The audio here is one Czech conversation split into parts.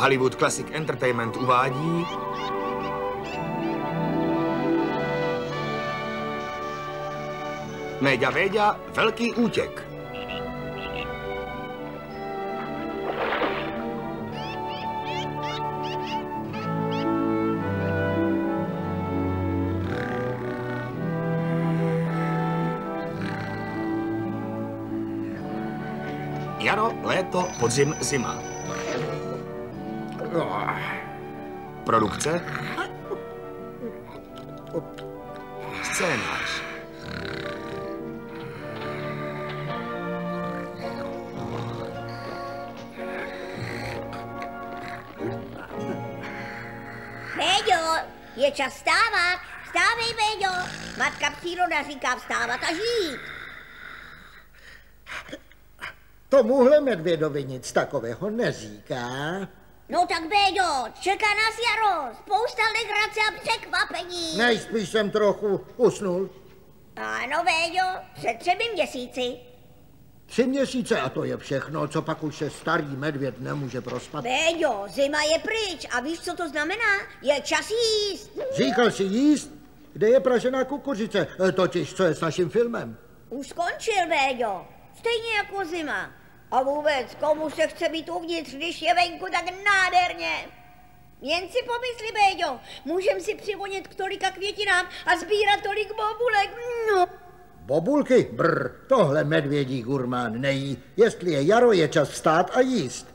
Hollywood Classic Entertainment uvádí Méďa Véďa, velký útěk. Jaro, léto, podzim, zima. Produkce. Scénář. Véďo, je čas vstávat. Vstávej, Véďo. Matka příroda říká vstávat a žít. Tomuhle medvědovi nic takového neříká. No tak Véďo, čeká nás jaro. Spousta legrace a překvapení. Nejspíš jsem trochu usnul. Ano, Véďo, před 3 měsíci. 3 měsíce a to je všechno, co pak už se starý medvěd nemůže prospat. Véďo, zima je pryč a víš, co to znamená? Je čas jíst. Říkal jsi jíst? Kde je pražená kukuřice? Totiž, co je s naším filmem? Už skončil, Véďo. Stejně jako zima. A vůbec, komu se chce být uvnitř, když je venku tak nádherně? Jen si pomysli, Véďo, můžem si přivonit k tolika květinám a sbírat tolik bobulek. No. Bobulky? Brr, tohle medvědí gurmán nejí. Jestli je jaro, je čas vstát a jíst.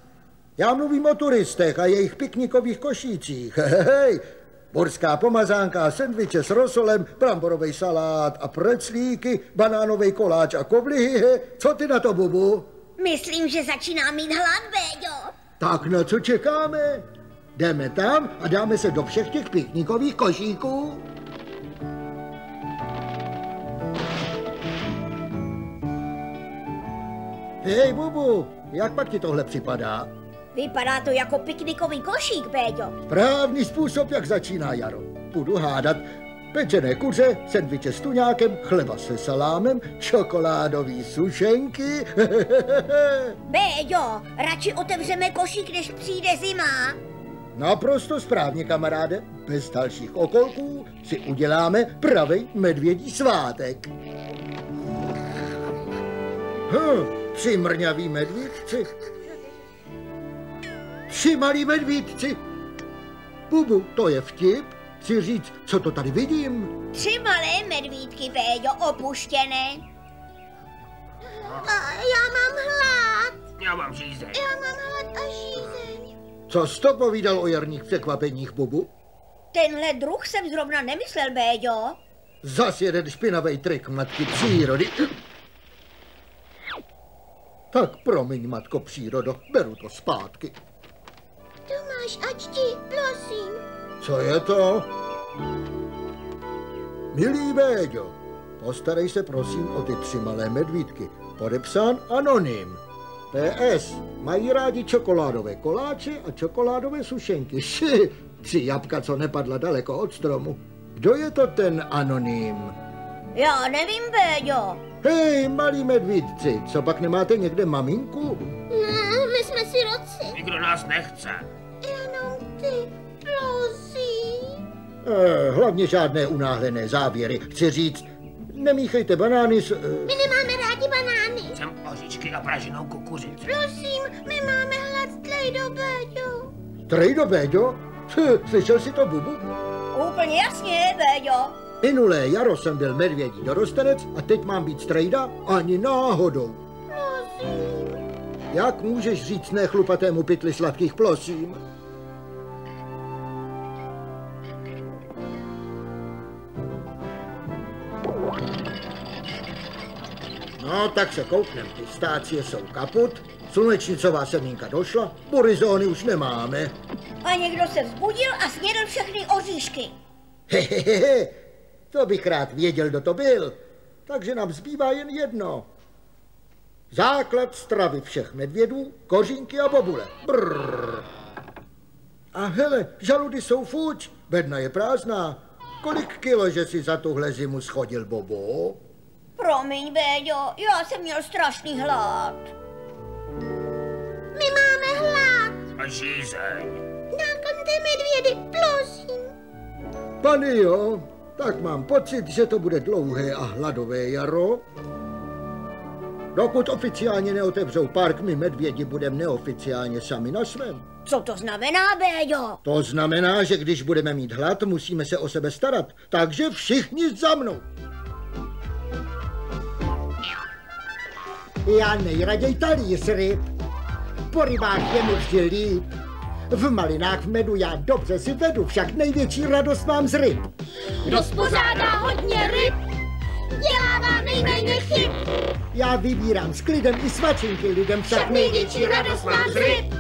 Já mluvím o turistech a jejich piknikových košících. Hej, burská pomazánka, sendviče s rosolem, bramborový salát a preclíky, banánový koláč a koblihy. Co ty na to, Bubu? Myslím, že začínám mít hlad, Véďo. Tak na co čekáme? Jdeme tam a dáme se do všech těch piknikových košíků. Hej, Bubu, jak pak ti tohle připadá? Vypadá to jako piknikový košík, Véďo. Správný způsob, jak začíná jaro. Budu hádat. Pečené kuře, sendviče s tuňákem, chleba se salámem, čokoládový sušenky. Véďo, radši otevřeme košík, než přijde zima. Naprosto správně, kamaráde. Bez dalších okolků si uděláme pravej medvědí svátek. 3 mrňaví medvídci. 3 malí medvídci. Bubu, to je vtip. Chci říct, co to tady vidím? 3 malé medvídky, Véďo, opuštěné. A já mám hlad. Já mám žízeň. Já mám hlad a žízeň. Co jsi to povídal o jarních překvapeních, Bubu? Tenhle druh jsem zrovna nemyslel, Véďo. Zas jeden špinavý trik matky přírody. Tak promiň, matko přírodo, beru to zpátky. Tomáš, ať ti, prosím. Co je to? Milý Véďo, postarej se prosím o ty 3 malé medvídky. Podepsán anonym. PS. Mají rádi čokoládové koláče a čokoládové sušenky. 3 jabka, co nepadla daleko od stromu. Kdo je to ten anonym? Já nevím, Véďo. Hej, malí medvídci, co pak nemáte někde maminku? Ne, my jsme siroci. Nikdo nás nechce. Jenom ty, prosím. Hlavně žádné unáhlené závěry. Chci říct, nemíchejte banány s... My nemáme rádi banány. Chcem oříšky a praženou kukuřici. Prosím, my máme hlad, Trejdo, Véďo. Trejdo, Véďo? Slyšel jsi to, Bubu? Úplně jasně, Véďo. Minulé jaro jsem byl medvědí dorostenec a teď mám být strejda? Ani náhodou. Prosím. Jak můžeš říct ne chlupatému pytli sladkých plosím? No, tak se kouknem. Pistácie jsou kaput, slunečnicová semínka došla, borizóny už nemáme. A někdo se vzbudil a snědl všechny oříšky. Hehehe, to bych rád věděl, kdo to byl. Takže nám zbývá jen jedno. Základ stravy všech medvědů, kořínky a bobule. Brrr. A hele, žaludy jsou fuč, bedna je prázdná. Kolik kilo, že si za tuhle zimu schodil, Bobo? Promiň, Véďo, já jsem měl strašný hlad. My máme hlad. A a žízeň. Nakrmte medvědy, prosím. Pane jo, tak mám pocit, že to bude dlouhé a hladové jaro. Dokud oficiálně neotevřou park, my medvědi budeme neoficiálně sami na svém. Co to znamená, Béďo? To znamená, že když budeme mít hlad, musíme se o sebe starat. Takže všichni za mnou. Já nejraději talíř ryb. Po rybách je mi vždy líp. V malinách v medu já dobře si vedu, však největší radost mám z ryb. Kdo spořádá hodně ryb, dělává nejméně chyb. Já vybírám s klidem i svačinky lidem, však Největší radost mám z ryb.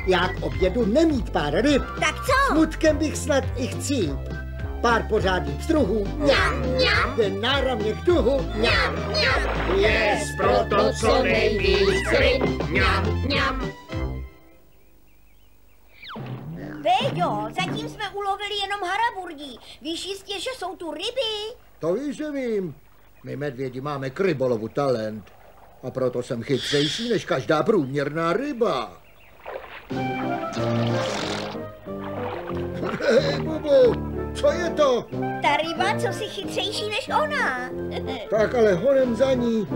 Já k obědu nemít pár ryb. Tak co? Smutkem bych snad i chcíp. Pár pořádných pstruhů, Mňam, mňam. ten náramně k tuhu, Mňam, mňam. Jest proto co nejvíc ryb. Mňam. Mňam. Béďo, zatím jsme ulovili jenom haraburdí. Víš jistě, že jsou tu ryby? To víš, že vím. My medvědi máme k rybolovu talent. A proto jsem chytřejší než každá průměrná ryba. Hej, Bubu, co je to? Ta ryba, co si chytřejší než ona. Tak ale honem za ní.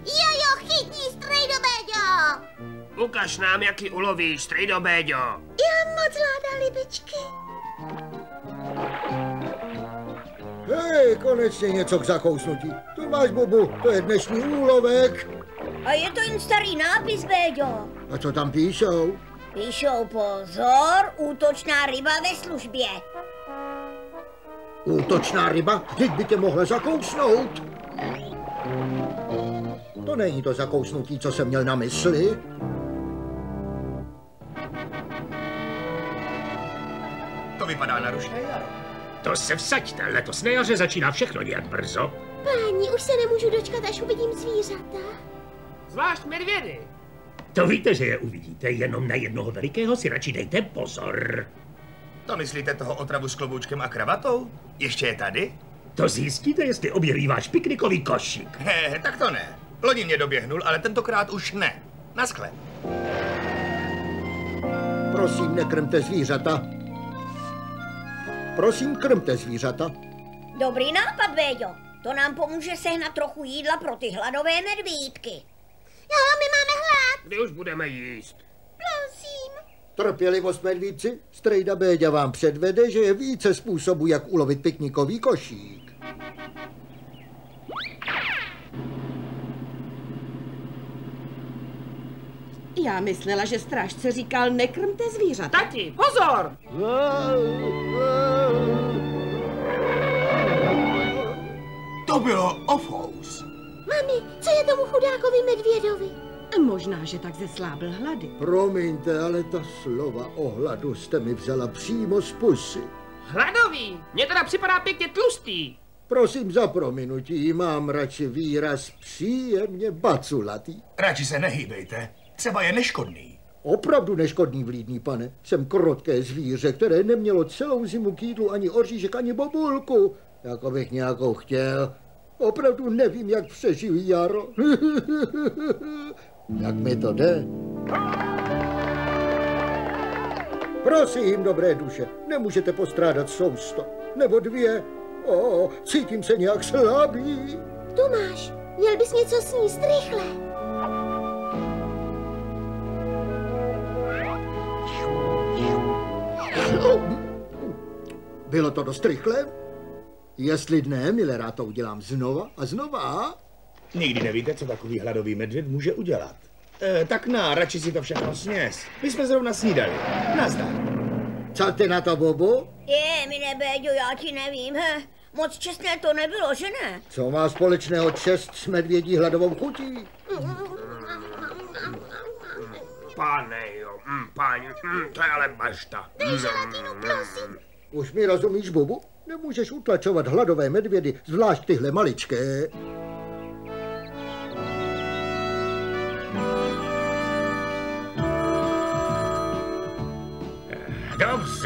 Jojo, chytni, strejdo, Béďo. Ukaž nám, jaký ulovíš, strejdo Béďo. Já moc ráda rybičky. Hej, konečně něco k zakousnutí. Tu máš, Bubu, to je dnešní úlovek. A je to jen starý nápis, Béďo. A co tam píšou? Píšou pozor, útočná ryba ve službě. Útočná ryba? Teď by tě mohla zakousnout. To není to zakousnutí, co jsem měl na mysli. To vypadá na rušné jaro. To se vsaďte, letos na jaře začíná všechno nějak brzo. Páni, už se nemůžu dočkat, až uvidím zvířata. Zvlášť medvědy. To víte, že je uvidíte, jenom na jednoho velikého si radši dejte pozor. To myslíte toho otravu s kloboučkem a kravatou? Ještě je tady? To zjistíte, jestli objeví váš piknikový košík. Tak to ne. Loni mě doběhnul, ale tentokrát už ne. Naschle. Prosím, nekrmte zvířata. Prosím, krmte zvířata. Dobrý nápad, Béďo. To nám pomůže sehnat trochu jídla pro ty hladové medvídky. Jo, my máme hlad. Kdy už budeme jíst? Prosím. Trpělivost, medvídci. Strejda Béďa vám předvede, že je více způsobů, jak ulovit piknikový košík. Já myslela, že strážce říkal, nekrmte zvířata. Tati, pozor! To bylo ofous. Mami, co je tomu chudákovi medvědovi? Možná, že tak zeslábil hlady. Promiňte, ale ta slova o hladu jste mi vzala přímo z pusy. Hladový, mně teda připadá pěkně tlustý. Prosím za prominutí, mám radši výraz příjemně baculatý. Radši se nehýbejte. Třeba je neškodný. Opravdu neškodný, vlídný pane. Jsem krotké zvíře, které nemělo celou zimu k jídlu ani oříšek, ani bobulku. Jako bych nějakou chtěl. Opravdu nevím, jak přežiju jaro. Jak mi to jde? Prosím, dobré duše, nemůžete postrádat sousto. Nebo dvě. Cítím se nějak slabý. Tomáš, měl bys něco sníst rychle. Bylo to dost rychle? Jestli dne, milé, to udělám znova a znova. Nikdy nevíte, co takový hladový medvěd může udělat. Tak radši si to všechno sněz. My jsme zrovna snídali. Nazdar. Co ty na to, Bobo? Mine Béďo, já ti nevím, he. Moc čestné to nebylo, že ne? Co má společného čest s medvědí hladovou chutí? Pane jo, páni, to je ale bašta. Dej želatinu, prosím. Už mi rozumíš, Bobu? Nemůžeš utlačovat hladové medvědy, zvlášť tyhle maličké.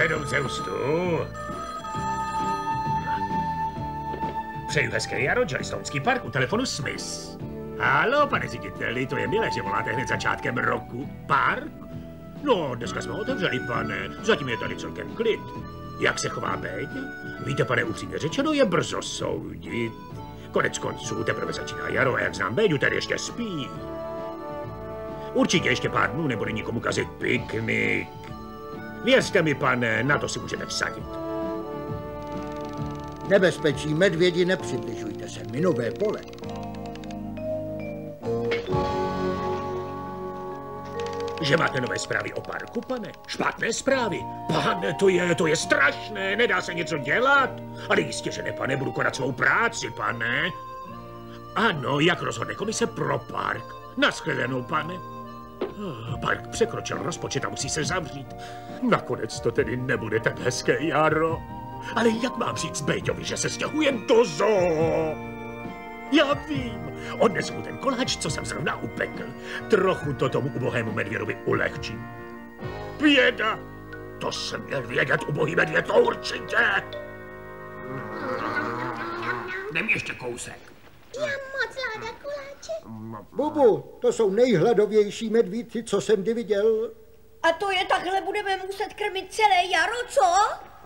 Dobře, už tu. Přeju hezké jaro, Jellystonský park, u telefonu Smith. Haló, pane řediteli, to je milé, že voláte hned začátkem roku. Park? No, dneska jsme otevřeli, pane. Zatím je tady celkem klid. Jak se chová Béďa? Víte, pane, upřímně řečeno, je brzo soudit. Konec konců, teprve začíná jaro a jak znám Béďu, ten ještě spí. Určitě ještě pár dnů nebude nikomu kazit piknik. Věřte mi, pane, na to si můžete vsadit. Nebezpečí medvědi, nepřibližujte se, minové pole. Že máte nové zprávy o parku, pane? Špatné zprávy? Pane, to je strašné, nedá se něco dělat. Ale jistě, že ne, pane, budu konat svou práci, pane. Ano, jak rozhodne komise pro park. Naschledanou, pane. Park překročil rozpočet a musí se zavřít. Nakonec to tedy nebude tak hezké jaro. Ale jak mám říct Béďovi, že se stěhujem do zoo? Já vím, odnesu mu ten koláč, co jsem zrovna upekl. Trochu to tomu ubohému medvědovi ulehčí. Běda! To jsem měl vědět, ubohý medvěd, to určitě! Dej mi ještě kousek. Já moc ráda koláče. Bubu, to jsou nejhladovější medvídci, co jsem kdy viděl. A to je takhle budeme muset krmit celé jaro, co?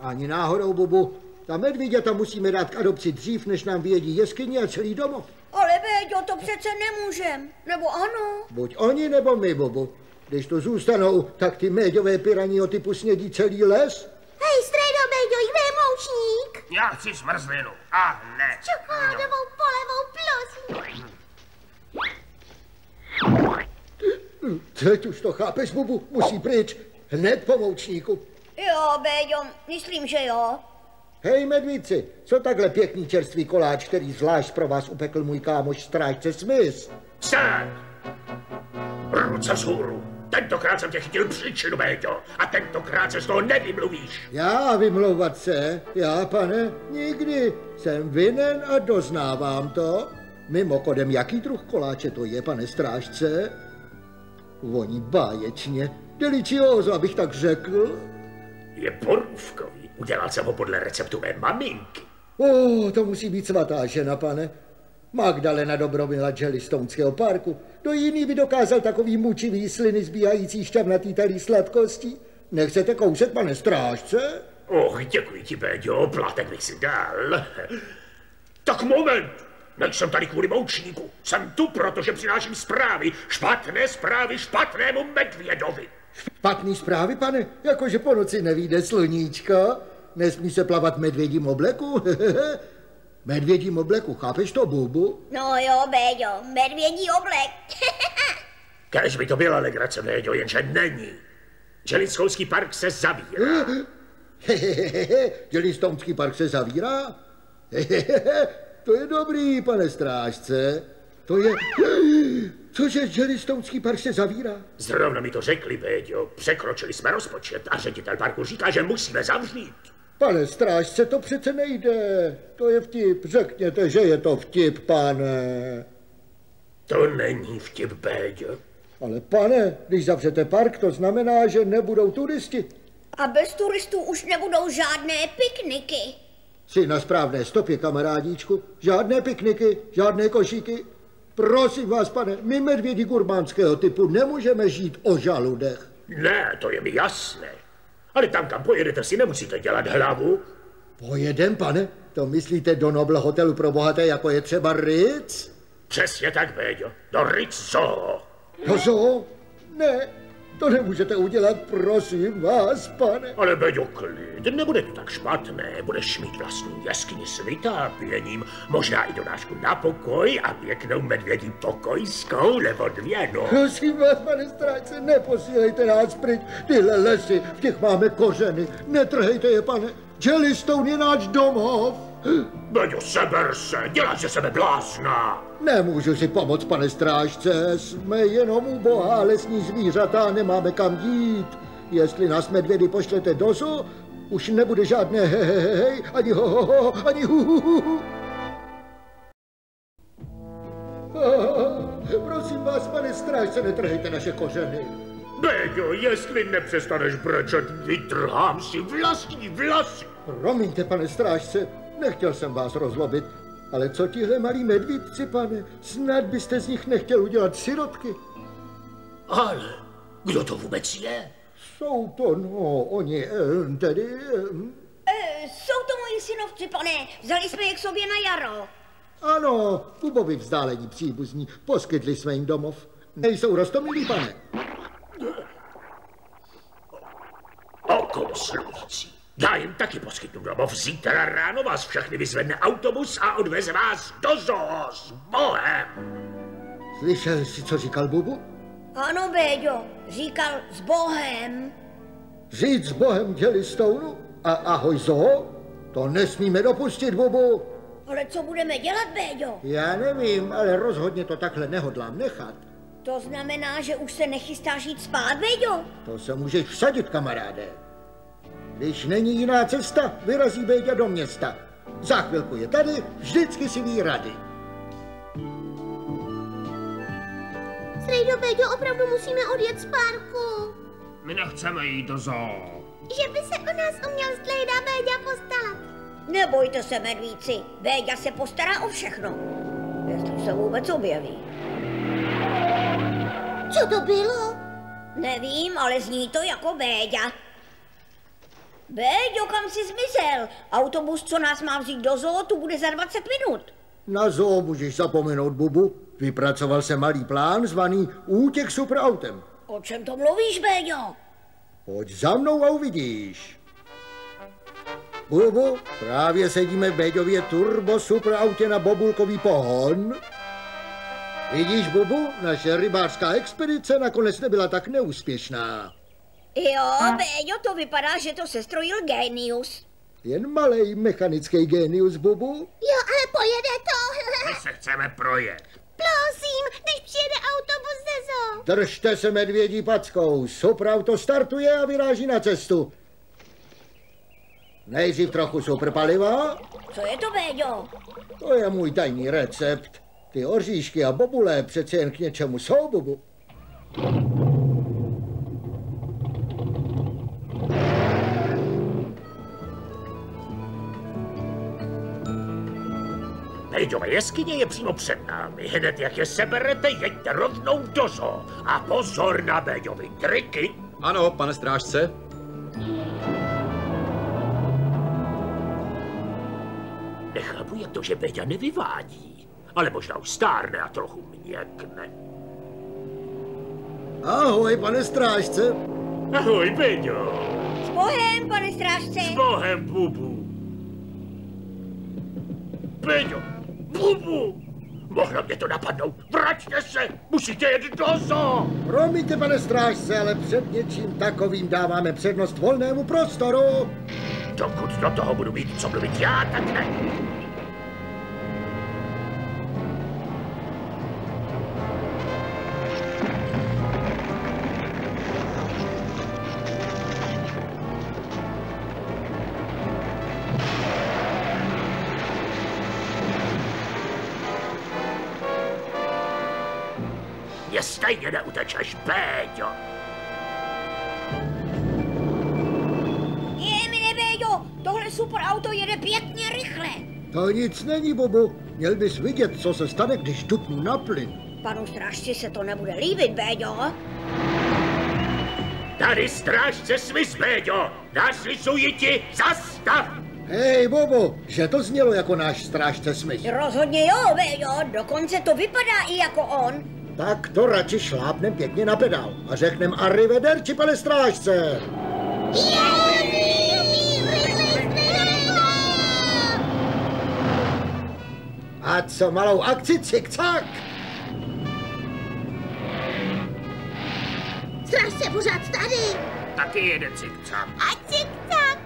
Ani náhodou, Bubu. Ta medvíďata musíme dát k adopci dřív, než nám vyjedí jeskyně a celý domov. Ale Béďo, to přece nemůžem. Nebo ano? Buď oni, nebo my, Bubu. Když tu zůstanou, tak ty méďové piraního typu snědí celý les. Hej, strejdo, Béďo, jde moučník. Já chci smrzlinu. A hned. Čokoládovou polevou, prosím. Teď už to chápeš, Bubu, musí pryč. Hned po moučníku. Jo, Béďo, myslím, že jo. Hej, medvíci, co takhle pěkný čerstvý koláč, který zvlášť pro vás upekl můj kámoš strážce Smith? Stát! Ruce vzhůru. Tentokrát jsem tě chytil příčinu, Béďo. A tentokrát se z toho nevymluvíš. Já vymlouvat se? Já, pane, nikdy. Jsem vinen a doznávám to. Mimochodem, jaký druh koláče to je, pane strážce? Voní báječně. Delicioso, abych tak řekl. Je borůvkový. Udělal jsem ho podle receptu mé maminky. To musí být svatá žena, pane. Magdalena Dobromila Jellystoneckého parku. Kdo jiný by dokázal takový mučivý sliny zbíhající šťavnatý talý sladkostí? Nechcete kousek, pane strážce? Děkuji ti, Béďo, plátek bych si dal. Tak moment! Nejsem tady kvůli moučníku. Jsem tu, protože přináším zprávy. Špatné zprávy špatnému medvědovi. Špatný zprávy, pane? Jakože po noci nevyjde sluníčko? Nesmí se plavat v medvědím obleku? Medvědím obleku, chápeš to, Bubu? No jo, Béďo, medvědí oblek. Kéž by to byla legrace, Béďo, jenže není. Jellystonecký park se zavírá. Jellystonecký park se zavírá? To je dobrý, pane strážce. To je... Cože, Jellystonecký park se zavírá? Zrovna mi to řekli, Béďo. Překročili jsme rozpočet a ředitel parku říká, že musíme zavřít. Pane strážce, to přece nejde. To je vtip. Řekněte, že je to vtip, pane. To není vtip, Béďo. Ale pane, když zavřete park, to znamená, že nebudou turisti. A bez turistů už nebudou žádné pikniky. Jsi na správné stopě, kamarádíčku. Žádné pikniky, žádné košíky. Prosím vás, pane, my medvědi gurmánského typu nemůžeme žít o žaludech. Ne, to je mi jasné. Ale tam, kam pojedete, si nemusíte dělat hlavu. Pojedem, pane? To myslíte do Noble hotelu pro bohaté, jako je třeba Ritz? Přesně tak, Béďo. Do Ritz Zoo. Do zoo? Ne, to nemůžete udělat, prosím vás, pane. Ale Béďo, klid, nebude to tak špatné. Budeš mít vlastní jeskyni s vytápěním, možná i donášku na pokoj a pěknou medvědí pokojskou nebo dvě, no. Prosím vás, pane strážce, neposílejte nás pryč. Tyhle lesy, v těch máme kořeny. Netrhejte je, pane. Jellystone je náš domov. Béďo, seber se, děláš ze sebe blázna. Nemůžu si pomoct, pane strážce. Jsme jenom ubohá lesní zvířata a nemáme kam jít. Jestli nás medvědy pošlete do zoo, už nebude žádné hej, ani ho, ani hu. Prosím vás, pane strážce, netrhejte naše kořeny. Béďo, jestli nepřestaneš brečet, vytrhám si vlastní vlasy. Promiňte, pane strážce, nechtěl jsem vás rozlobit. Ale co tihle malí medvídci, pane? Snad byste z nich nechtěl udělat sirotky? Ale kdo to vůbec je? Jsou to, no, oni, tedy... Jsou to moji synovci, pane. Vzali jsme je k sobě na jaro. Ano, Bubovi vzdálení příbuzní. Poskytli jsme jim domov. Nejsou roztomilí, pane. Okouslující. Já jim taky poskytnu domov. Zítra ráno vás všechny vyzvedne autobus a odveze vás do zoo s Bohem. Slyšel jsi, co říkal Bubu? Ano, Béďo, říkal s Bohem. Říct s Bohem Jellystounu a ahoj zoo? To nesmíme dopustit, Bubu. Ale co budeme dělat, Béďo? Já nevím, ale rozhodně to takhle nehodlám nechat. To znamená, že už se nechystáš jít spát, Béďo? To se můžeš vsadit, kamaráde. Když není jiná cesta, vyrazí Béďa do města. Za chvilku je tady, vždycky si ví rady. Strejdo, Béďo, opravdu musíme odjet z parku. My nechceme jít do zoo. Že by se o nás uměl Strejda Béďa postarat. Nebojte se, medvíci, Béďa se postará o všechno. Jestli se vůbec objeví. Co to bylo? Nevím, ale zní to jako Béďa. Béďo, kam jsi zmizel? Autobus, co nás má vzít do zoo, tu bude za 20 minut. Na zoo můžeš zapomenout, Bubu. Vypracoval se malý plán zvaný Útěk superautem. O čem to mluvíš, Béďo? Pojď za mnou a uvidíš. Bubu, právě sedíme v Béďově turbo superautě na bobulkový pohon. Vidíš, Bubu, naše rybářská expedice nakonec nebyla tak neúspěšná. Jo, Béďo, to vypadá, že to sestrojil génius. Jen malej mechanický génius, Bubu. Jo, ale pojede to. My se chceme projet. Prosím, než přijede autobus ze zoo. Držte se medvědí packou. Superauto startuje a vyráží na cestu. Nejdřív trochu superpaliva. Co je to, Béďo? To je můj tajný recept. Ty oříšky a bobule přece jen k něčemu jsou, Bubu. Béďova jeskyně je přímo před námi. Hned jak je seberete, jeďte rovnou do zoo. A pozor na Béďovy triky. Ano, pane strážce. Nechápu, jak to, že Béďa nevyvádí. Ale možná už stárne a trochu měkne. Ahoj, pane strážce. Ahoj, Béďo. S Bohem, pane strážce. S Bohem, Bubu. Béďo, Bubu. Mohlo mě to napadnout. Vraťte se, musíte jet do zoo. Promiňte, pane strážce, ale před něčím takovým dáváme přednost volnému prostoru. Dokud do toho budu mít co mluvit já, tak ne. Mě stejně neutečeš, Béďo. Jemine, Béďo, tohle superauto jede pěkně rychle. To nic není, Bubu. Měl bys vidět, co se stane, když dupnu na plyn. Panu strážci se to nebude líbit, Béďo. Tady strážce Smith, Béďo. Naslicuji ti, zastav. Hej, Bubu, že to znělo jako náš strážce Smith. Rozhodně jo, Béďo, dokonce to vypadá i jako on. Tak to radši šlápnem pěkně na pedál a řeknem arrivederci, pane strážce. A co malou akci, cik-cak? Strážce pořád tady. Taky jeden cik-cak. A cik-cak.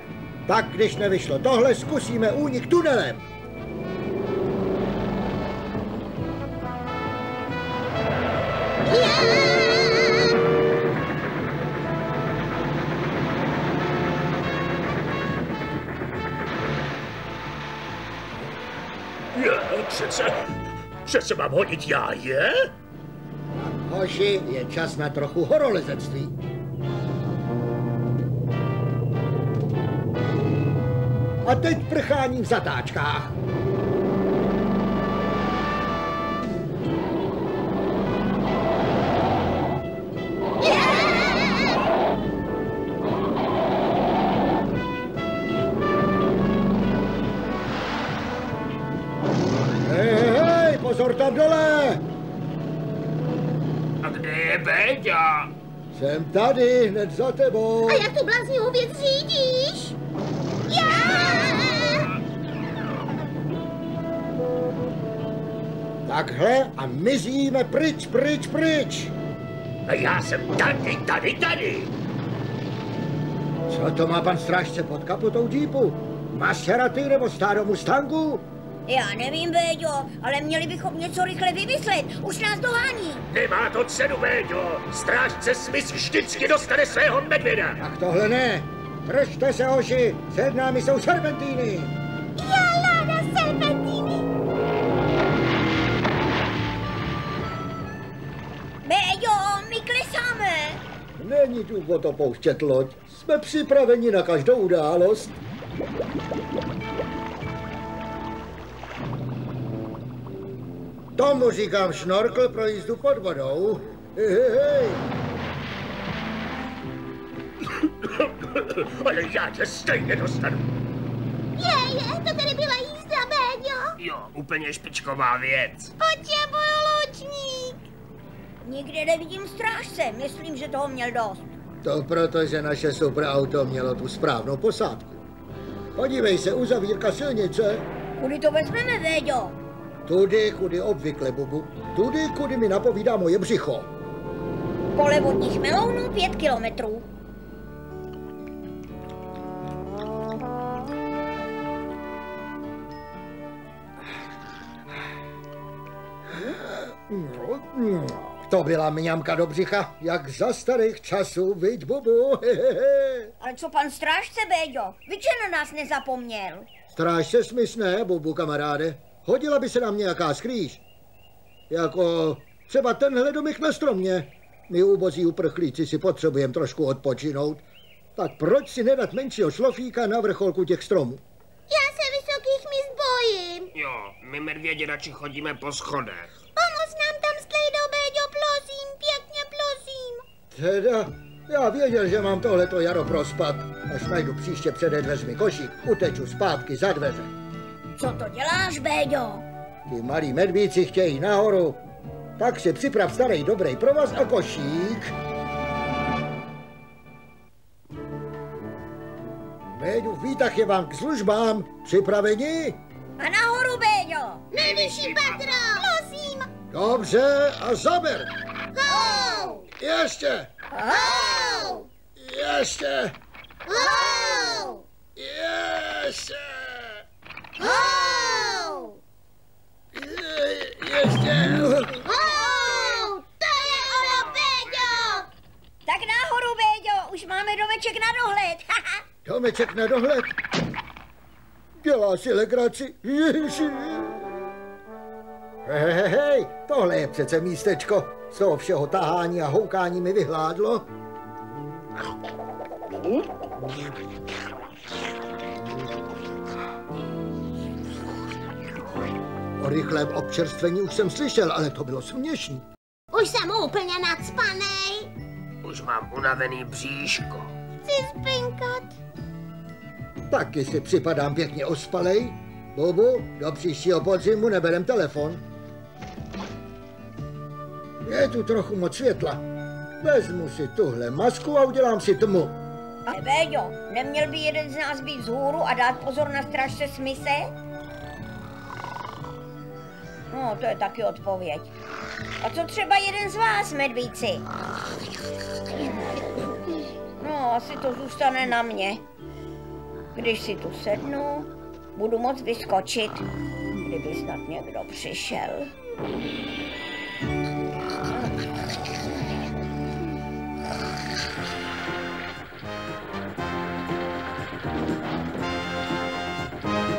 Tak když nevyšlo tohle, zkusíme únik tunelem. Přece mám hodit já, je? Hoši, je čas na trochu horolezectví. A teď prchání v zatáčkách. Jsem tady, hned za tebou. A jak tu bláznivou věc řídíš? Takhle a mizíme pryč, pryč, pryč. A já jsem tady. Co to má pan strážce pod kapotou džípu? Maserati nebo starou Mustangu? Já nevím, Béďo, ale měli bychom něco rychle vymyslet. Už nás dohání. Nemá to cenu, Béďo. Strážce Smith vždycky dostane svého medvěda. Tak tohle ne. Držte se, hoši, před námi jsou serpentíny. Jaláda serpentíny. Béďo, my klesáme. Není důvod opouštět loď. Jsme připraveni na každou událost. Tomu říkám šnorkl pro jízdu pod vodou. Hej. Ale já tě stejně dostanu. To tady byla jízda, Béďo. Jo, úplně špičková věc. Potřebuju lučník. Nikde nevidím strážce. Myslím, že toho měl dost. To proto, že naše superauto mělo tu správnou posádku. Podívej se, uzavírka silnice. Kudy to vezmeme, Béďo? Tudy, kudy obvykle, Bubu. Tudy, kudy mi napovídá moje břicho. Pole vodních melounů 5 kilometrů. To byla mňamka do břicha, jak za starých časů, viď, Bubu. Ale co pan strážce, Béďo? Vy, že na nás nezapomněl? Strážce Smith ne, Bubu, kamaráde. Hodila by se nám nějaká skrýž. Jako třeba tenhle domek na stromě. My ubozí uprchlíci si potřebujeme trošku odpočinout. Tak proč si nedat menšího šlofíka na vrcholku těch stromů? Já se vysokých míst bojím. Jo, my medvědi radši chodíme po schodech. Pomoz nám tam, Slejdo, Béďo, prosím, pěkně prosím. Teda, já věděl, že mám tohleto jaro prospat. Až najdu příště přede dveřmi košík, uteču zpátky za dveře. Co to děláš, Béďo? Ty malí medvíci chtějí nahoru. Tak si připrav starý dobrý provaz a košík. Béďu, výtah je vám k službám. Připraveni? A nahoru, Béďo! Nejvyšší patro, prosím. Dobře, a zaber. Hou! Ještě, Hou! ještě, Hou! ještě, Hou! ještě. Hou! To je ono, Béďo! Tak nahoru, Béďo! Už máme domeček na dohled! Domeček na dohled. Dělá si legraci. Ježi. Hej, tohle je přece místečko. Z toho všeho tahání a houkání mi vyhládlo. O rychlém občerstvení už jsem slyšel, ale to bylo směšný. Už jsem úplně nacpanej. Už mám unavený bříško. Chci spinkat. Taky si připadám pěkně ospalej. Bubu, do příštího podzimu neberem telefon. Je tu trochu moc světla. Vezmu si tuhle masku a udělám si tmu. Ale Béďo, neměl by jeden z nás být vzhůru a dát pozor na strážce Smise? No, to je taky odpověď. A co třeba jeden z vás, medvíci? No, asi to zůstane na mě. Když si tu sednu, budu moc vyskočit, kdyby snad někdo přišel.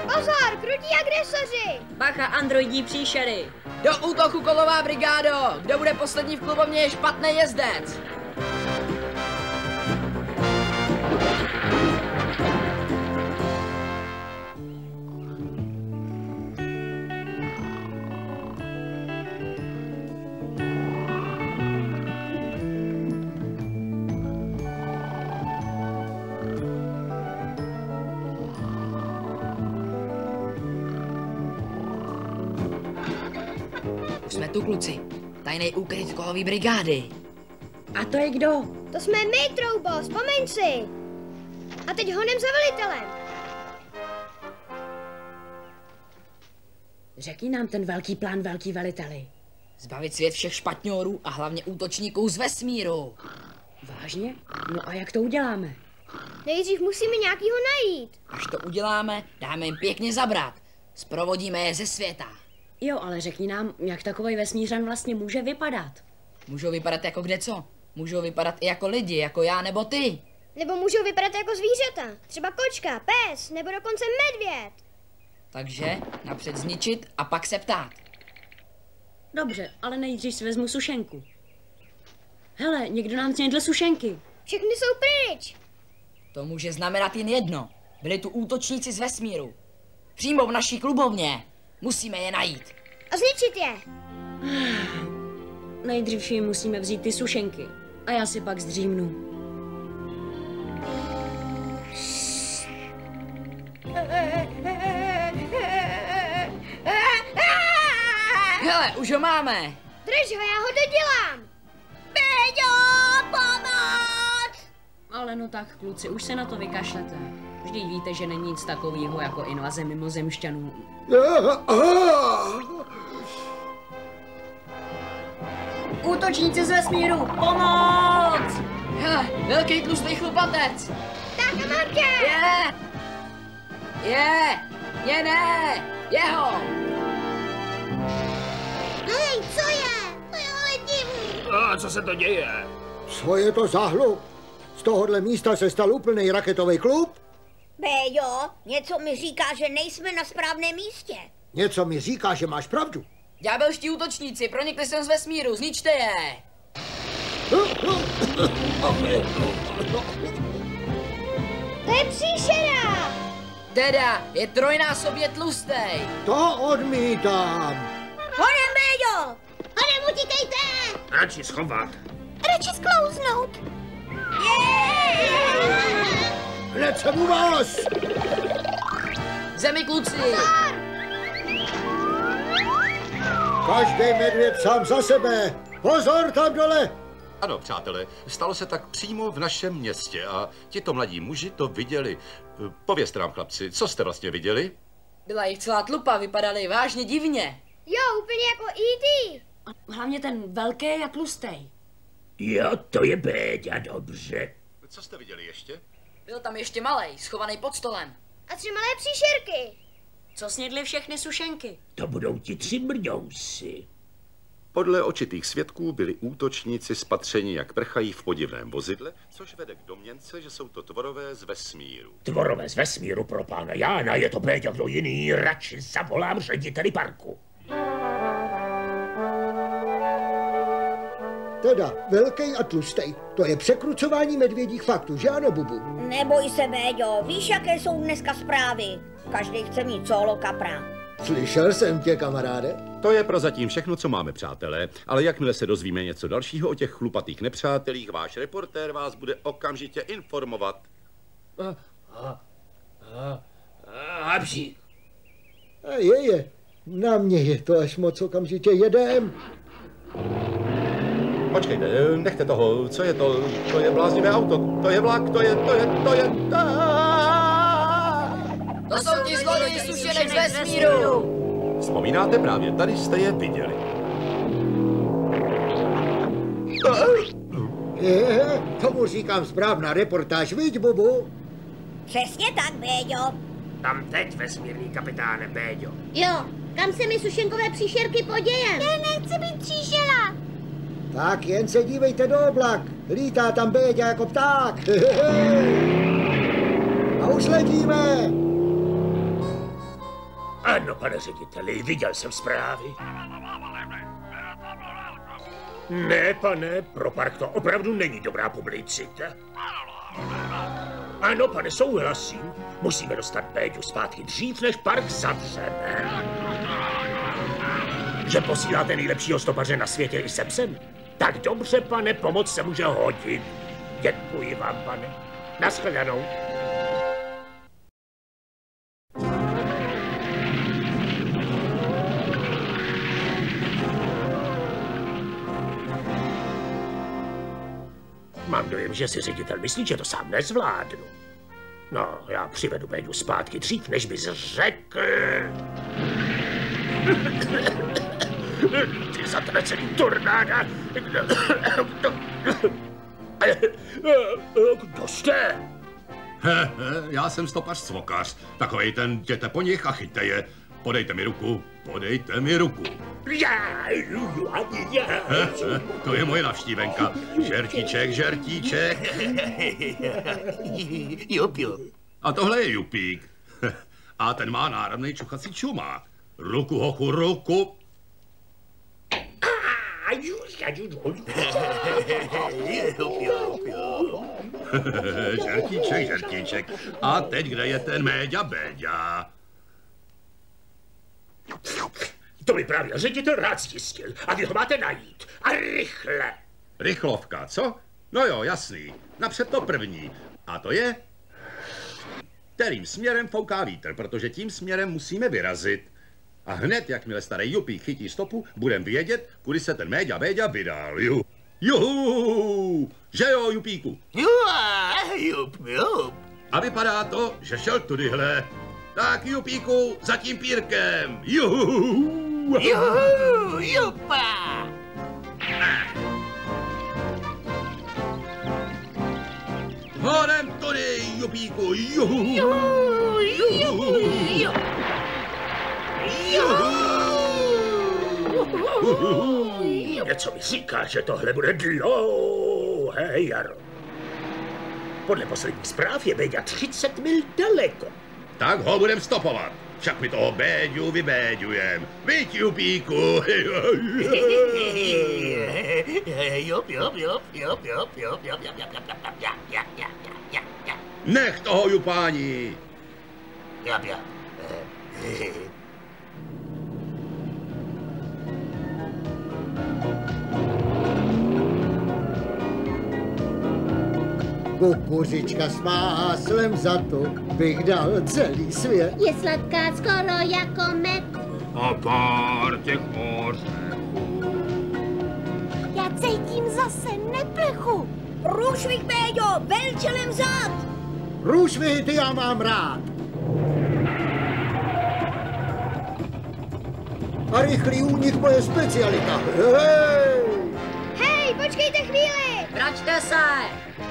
Pozor, krutí agresoři! Bacha, androidní příšery! Do útoku, kolová brigádo! Kdo bude poslední v klubovně, je špatný jezdec! Už jsme tu, kluci. Tajnej úkryt kolový brigády. A to je kdo? To jsme my, Troubo, vzpomeň si. A teď honem za velitelem. Řekni nám ten velký plán, velký veliteli. Zbavit svět všech špatňórů a hlavně útočníků z vesmíru. Vážně? No a jak to uděláme? Nejdřív musíme nějakýho najít. Až to uděláme, dáme jim pěkně zabrat. Sprovodíme je ze světa. Jo, ale řekni nám, jak takový vesmířan vlastně může vypadat. Můžou vypadat jako kdeco. Můžou vypadat i jako lidi, jako já nebo ty. Nebo můžou vypadat jako zvířata. Třeba kočka, pes, nebo dokonce medvěd. Takže napřed zničit a pak se ptát. Dobře, ale nejdřív si vezmu sušenku. Hele, někdo nám snědl sušenky. Všechny jsou pryč. To může znamenat jen jedno. Byli tu útočníci z vesmíru. Přímo v naší klubovně. Musíme je najít. A zničit je. Nejdřív si musíme vzít ty sušenky. A já si pak zdřímnu. Hele, už ho máme. Drž ho, já ho dodělám. Péďo, pomoc! Ale no tak, kluci, už se na to vykašlete. Vždyť víte, že není nic takového jako invaze mimozemšťanů. Útočníci z vesmíru, pomoc! Hele, velký tlustý chlupatec. Tak a mám tě. Je, ne, jeho. Hej, co je? To je ale divný. A co se to děje? Co je to za hluk? Z tohohle místa se stal úplný raketový klub? Péďo, něco mi říká, že nejsme na správném místě. Něco mi říká, že máš pravdu. Ďábelští útočníci, pronikli sem z vesmíru, zničte je. To je příšera. Teda, je trojnásobně tlustej. To odmítám. Honem, Péďo! Honem, utíkejte. Radši schovat. Radši sklouznout. Hned jsem u vás. Zemi, kluci. Každý medvěd sám za sebe. Pozor tam dole. Ano, přátelé, stalo se tak přímo v našem městě a tito mladí muži to viděli. Povězte nám, chlapci, co jste vlastně viděli? Byla jich celá tlupa, vypadali vážně divně. Jo, úplně jako E.T. Hlavně ten velký a tlustej. Jo, to je Péďa, dobře. Co jste viděli ještě? Byl tam ještě malej, schovaný pod stolem. A 3 malé příšerky. Co snědli všechny sušenky? To budou ti 3 mrňousy. Podle očitých svědků byli útočníci spatřeni, jak prchají v podivném vozidle, což vede k domněnce, že jsou to tvorové z vesmíru. Tvorové z vesmíru pro pána Jána, je to Péďa, kdo jiný, radši zavolám řediteli parku. Teda, velký a tlustej. To je překrucování medvědích faktů, že ano, Bubu? Neboj se, Péďo, víš, jaké jsou dneska zprávy? Každý chce mít solo kapra. Slyšel jsem tě, kamaráde. To je prozatím všechno, co máme, přátelé, ale jakmile se dozvíme něco dalšího o těch chlupatých nepřátelích, váš reportér vás bude okamžitě informovat. Habří. Je. Na mě je to až moc, okamžitě jedem. Počkejte, nechte toho, co je to? To je bláznivé auto, to je vlak, to je... To jsou ti zloději sušenek z vesmíru. Vzpomínáte, právě tady jste je viděli. Tomu říkám správná reportáž, viď, Bubu? Přesně tak, Péďo. Tam teď, vesmírný kapitáne Péďo. Jo, kam se mi sušenkové příšerky podějem? Ne, nechci být příšera. Tak jen se dívejte do oblak. Lítá tam Béďa jako pták. A už letíme. Ano, pane řediteli, viděl jsem zprávy. Ne, pane, pro park to opravdu není dobrá publicita. Ano, pane, souhlasím. Musíme dostat Péďu zpátky dřív, než park zavřeme. Že posíláte nejlepšího stopaře na světě i se psem? Tak dobře, pane, pomoc se může hodit. Děkuji vám, pane. Naschledanou. Mám dojem, že si ředitel myslí, že to sám nezvládnu. No, já přivedu Béďu zpátky dřív, než bys řekl. Ty zatracený tornáda. Kdo jste? Já jsem stopař Cvokař. Takovej ten, jděte po nich a chyťte je. Podejte mi ruku, podejte mi ruku. To je moje navštívenka. Žertíček, žertíček. Jup, jup. A tohle je Jupík. A ten má náramnej čuchací čumák. Ruku, hochu, ruku. Žertíček, žertíček. A teď kde je ten Méďa Béďa? To mi právě ředitel rád zjistil. A vy ho máte najít. A rychle. Rychlovka, co? No jo, jasný. Napřed to první. A to je? Kterým směrem fouká vítr, protože tím směrem musíme vyrazit. A hned, jakmile starý Jupík chytí stopu, budem vědět, kudy se ten Méďa Béďa vydal. Juhu! Že jo, Jupíku? Jup, jup. A vypadá to, že šel tudyhle. Tak, Jupíku, za tím pírkem. Juhu! Juhu, jupa! Hodem tudy, Jupíku, juhu! Juhu, juhu, juhu. Něco mi říká, že tohle bude dlouhé jaro. Podle posledních zpráv je Béďa 30 mil daleko. Tak ho budem stopovat. Však my toho Béďu vybéďujem. Viď, Jupíku. Nech toho jupání. Kukuřička s máslem, za to bych dal celý svět. Je sladká skoro jako med. A pár těch ořechů. Já cítím zase neplechu. Průšvih, Béďo, velčelem zad. Průšvihy ty já mám rád. A rychlý únik moje specialita. Hej, počkejte chvíli. Vraťte se!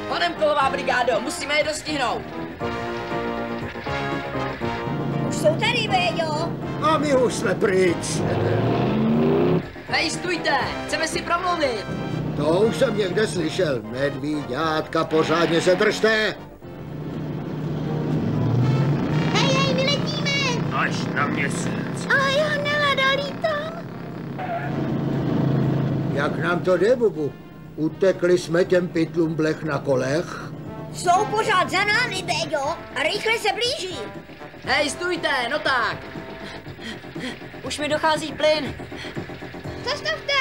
Honem, kolová brigádo, musíme je dostihnout. Už jsou tady, Béďo. A my už jsme pryč. Hej, stůjte, chceme si promluvit. To už jsem někde slyšel. Medvíďátka, pořádně se držte. Hej, vyletíme. Až na měsíc. Ale já nelada lítám. Jak nám to jde, Bubu? Utekli jsme těm pytlům blech na kolech? Jsou pořád za námi, Béďo, a rychle se blíží. Hej, stůjte, no tak. Už mi dochází plyn. Zastavte!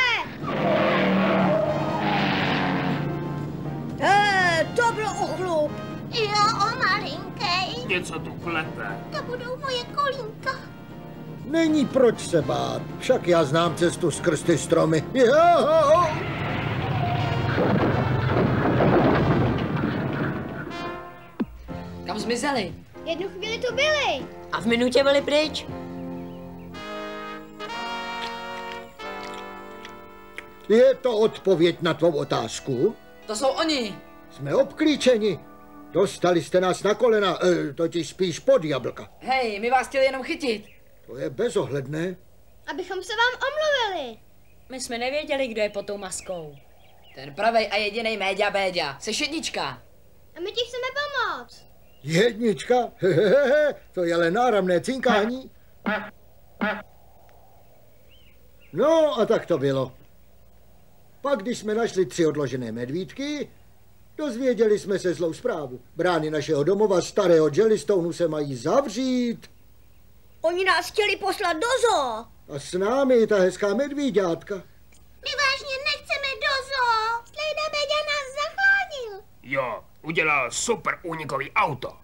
To bylo ochlup. Jo, o malinkej. Něco tu klepe. To budou moje kolínka. Není proč se bát, však já znám cestu skrz ty stromy. Jo! Kam zmizeli? Jednu chvíli tu byli. A v minutě byli pryč. Je to odpověď na tvou otázku? To jsou oni. Jsme obklíčeni. Dostali jste nás na kolena, totiž spíš pod jablka. Hej, my vás chtěli jenom chytit. To je bezohledné. Abychom se vám omluvili. My jsme nevěděli, kdo je pod tou maskou. Ten pravej a jedinej Méďa Béďa. Seš jednička. A my ti chceme pomoct. Jednička? Hehehe, to je ale náramné cinkání. No a tak to bylo. Pak, když jsme našli 3 odložené medvídky, dozvěděli jsme se zlou zprávu. Brány našeho domova starého Jellystonu se mají zavřít. Oni nás chtěli poslat do zoo. A s námi je ta hezká medvíďátka. My vážně nechceme do zoo. Slejda Béďa nás zachránil. Jo, udělal super únikový auto.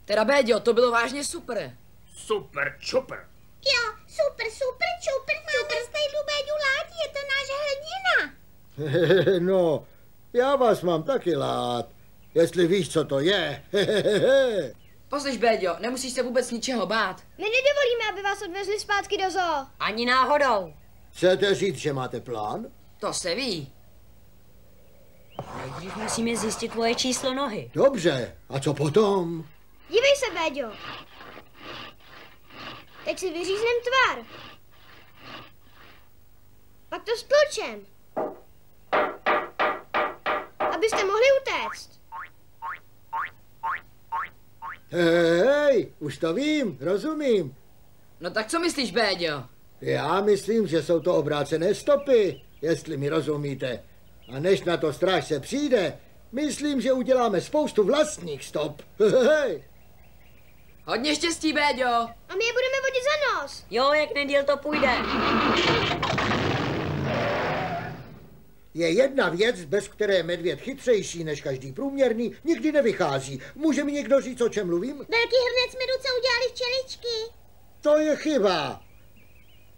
Teda Béďo, to bylo vážně super. Super čuper. Jo, super, čuper. Máme Slejdu Béďu rád, je to náš hrdina. No, já vás mám taky rád. Jestli víš, co to je. Poslyš, Béďo, nemusíš se vůbec ničeho bát. My nedovolíme, aby vás odvezli zpátky do zoo. Ani náhodou. Chcete říct, že máte plán? To se ví. Nejdřív musíme zjistit tvoje číslo nohy. Dobře, a co potom? Dívej se, Béďo. Teď si vyříznem tvar. Pak to stlučem. Abyste mohli utéct. Hej, už to vím, rozumím. No tak co myslíš, Béďo? Já myslím, že jsou to obrácené stopy, jestli mi rozumíte. A než na to strážce přijde, myslím, že uděláme spoustu vlastních stop. Hej. Hodně štěstí, Béďo. A my je budeme vodit za nos. Jo, jak nedíl to půjde. Je jedna věc, bez které medvěd chytřejší než každý průměrný nikdy nevychází. Může mi někdo říct, o čem mluvím? Velký hrnec mi ruce udělali včeličky. To je chyba.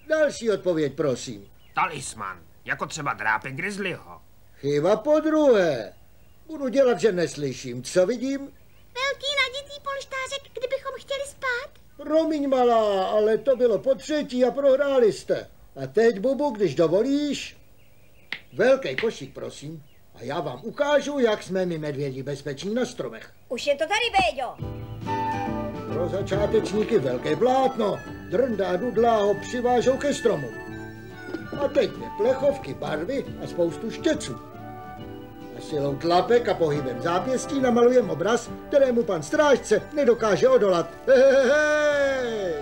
Další odpověď, prosím. Talisman, jako třeba drápek grizzlyho. Chyba po druhé. Budu dělat, že neslyším. Co vidím? Velký naditý polštářek, kdybychom chtěli spát. Promiň, malá, ale to bylo po třetí a prohráli jste. A teď, Bubu, když dovolíš, velký košík, prosím. A já vám ukážu, jak jsme my medvědi bezpeční na stromech. Už je to tady, Béďo. Pro začátečníky velké plátno. Drnda a Dudla ho přivážou ke stromu. A teď dvě plechovky, barvy a spoustu štěců. A silou tlapek a pohybem zápěstí namalujem obraz, kterému pan strážce nedokáže odolat. Hej!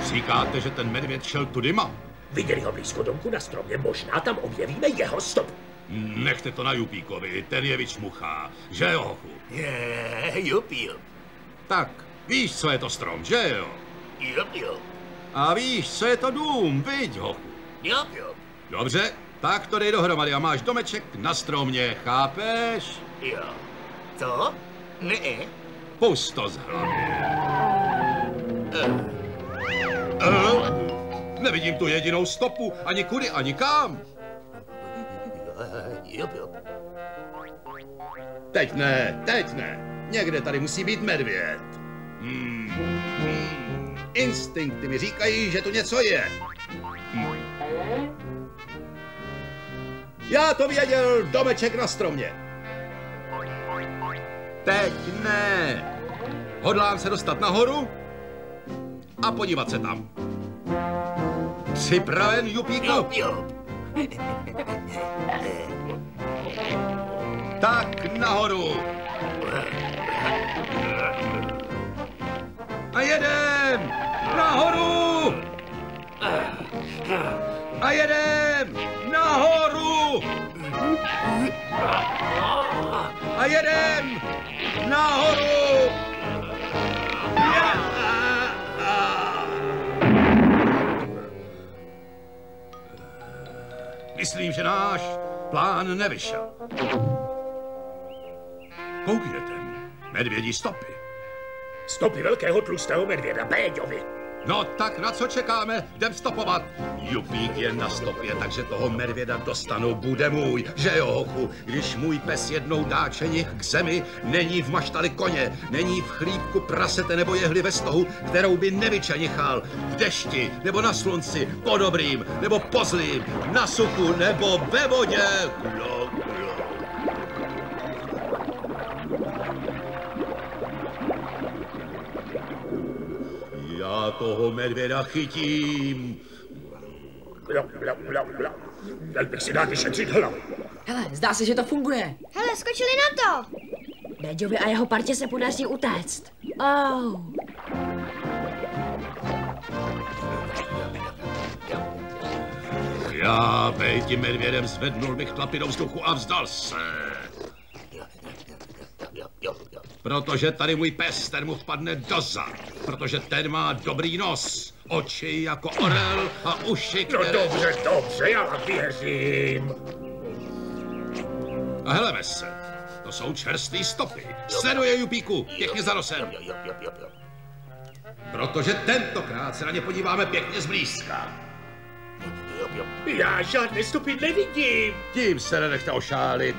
Říkáte, že ten medvěd šel tudyma? Viděli ho blízko domku na stromě, možná tam objevíme jeho stop. Nechte to na Jupíkovi, ten je vyčmuchá, že jo, hochu? Je, Jupi. Tak, víš, co je to strom, že jo? Jupi. A víš, co je to dům, viď, hochu? Jupi. Dobře, tak to dej dohromady a máš domeček na stromě, chápeš? Jo. Co? Ne. Pust to z hlavy. Nevidím tu jedinou stopu, ani kudy, ani kam. Teď ne. Někde tady musí být medvěd. Instinkty mi říkají, že tu něco je. Já to věděl, domeček na stromě. Teď ne. Hodlám se dostat nahoru a podívat se tam. Připraven, Jupíku? Tak nahoru. A jedem! Nahoru! A jedem! Nahoru! A jedem! Nahoru! Myslím, že náš plán nevyšel. Koukněte, medvědí stopy. Stopy velkého tlustého medvěda, Béďovi. No tak na co čekáme? Jdem stopovat. Jupík je na stopě, takže toho medvěda dostanu, bude můj. Že jo, hochu, když můj pes jednou dá čenich k zemi, není v maštali koně, není v chlípku prasete nebo jehly ve stohu, kterou by nevyčenichal. V dešti nebo na slunci, po dobrým nebo po zlým, na suchu nebo ve vodě. Já toho medvěda chytím. Měl bych si dát vyšetřit hlavu. Hele, zdá se, že to funguje. Hele, skočili na to. Béďovi a jeho partě se podaří utéct. Oh. Já, bej, tím medvědem zvednul bych klapy do vzduchu a vzdal se. Protože tady můj pes, ten mu vpadne do zad. Protože ten má dobrý nos, oči jako orel a uši, které... No dobře, já vám věřím. A heleme se, to jsou čerstvý stopy. Sleduje, Jupíku, pěkně za nosem. Protože tentokrát se na ně podíváme pěkně zblízka. Já žádné stopy nevidím. Tím se nenechte ošálit.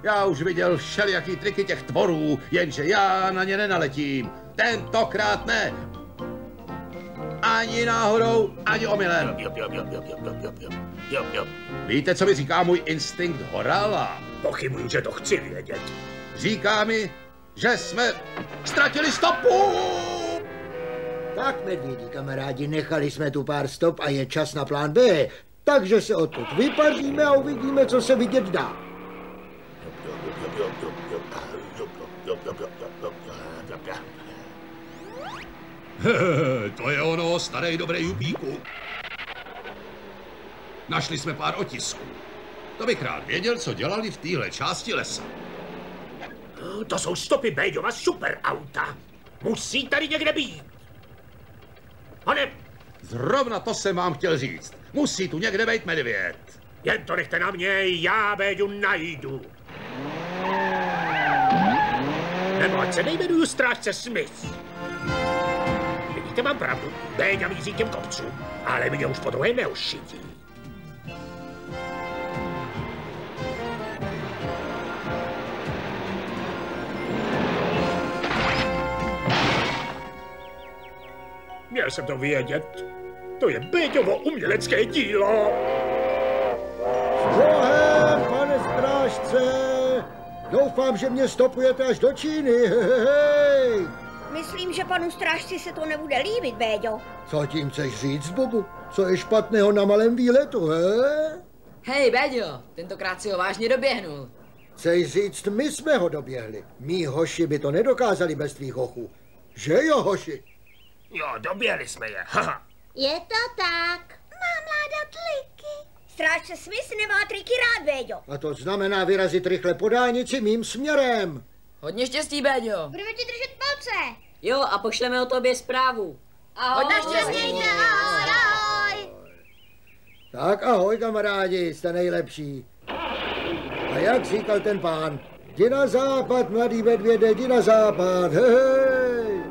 Já už viděl všelijaký triky těch tvorů, jenže já na ně nenaletím. Tentokrát ne. Ani náhodou, ani omylem. Víte, co mi říká můj instinkt horala? Pochybuju, že to chci vědět. Říká mi, že jsme ztratili stopu! Tak, medvědí kamarádi, nechali jsme tu pár stop a je čas na plán B. Takže se odtud vypaříme a uvidíme, co se vidět dá. To je ono, starý dobrý Jupíku. Našli jsme pár otisků. To bych rád věděl, co dělali v téhle části lesa. To jsou stopy Béďova superauta. Musí tady někde být. Pane, Zrovna to jsem vám chtěl říct. Musí tu někde být medvěd. jen to nechte na mě, já Béďu najdu. Nebo ať se nejmenuju strážce Smith. Vidíte, mám pravdu. Béďa míří těm kopcům, ale mě už podruhé neušidí. Měl jsem to vědět. To je Béďovo umělecké dílo. S Bohem, pane strážce! Doufám, že mě stopujete až do Číny. Hej. Myslím, že panu strážci se to nebude líbit, Béďo. Co tím chceš říct, Bobu? Co je špatného na malém výletu, he? Hej, Béďo, tentokrát si ho vážně doběhnul. Chceš říct, my jsme ho doběhli. Mí hoši by to nedokázali bez tvých hochů. Že jo, hoši? Jo, doběhli jsme je, haha. Je to tak. Mám ládat triky. Strážce Smith nemá triky rád, Béďo. A to znamená vyrazit rychle po dálnici mým směrem. Hodně štěstí, Béďo. Budeme ti držet palce. Jo, a pošleme o tobě zprávu. Ahoj. Hodně štěstí. Ahoj, ahoj. Tak ahoj, kamarádi, jste nejlepší. A jak říkal ten pán, jdi na západ, mladý medvěde, jdi na západ, hej.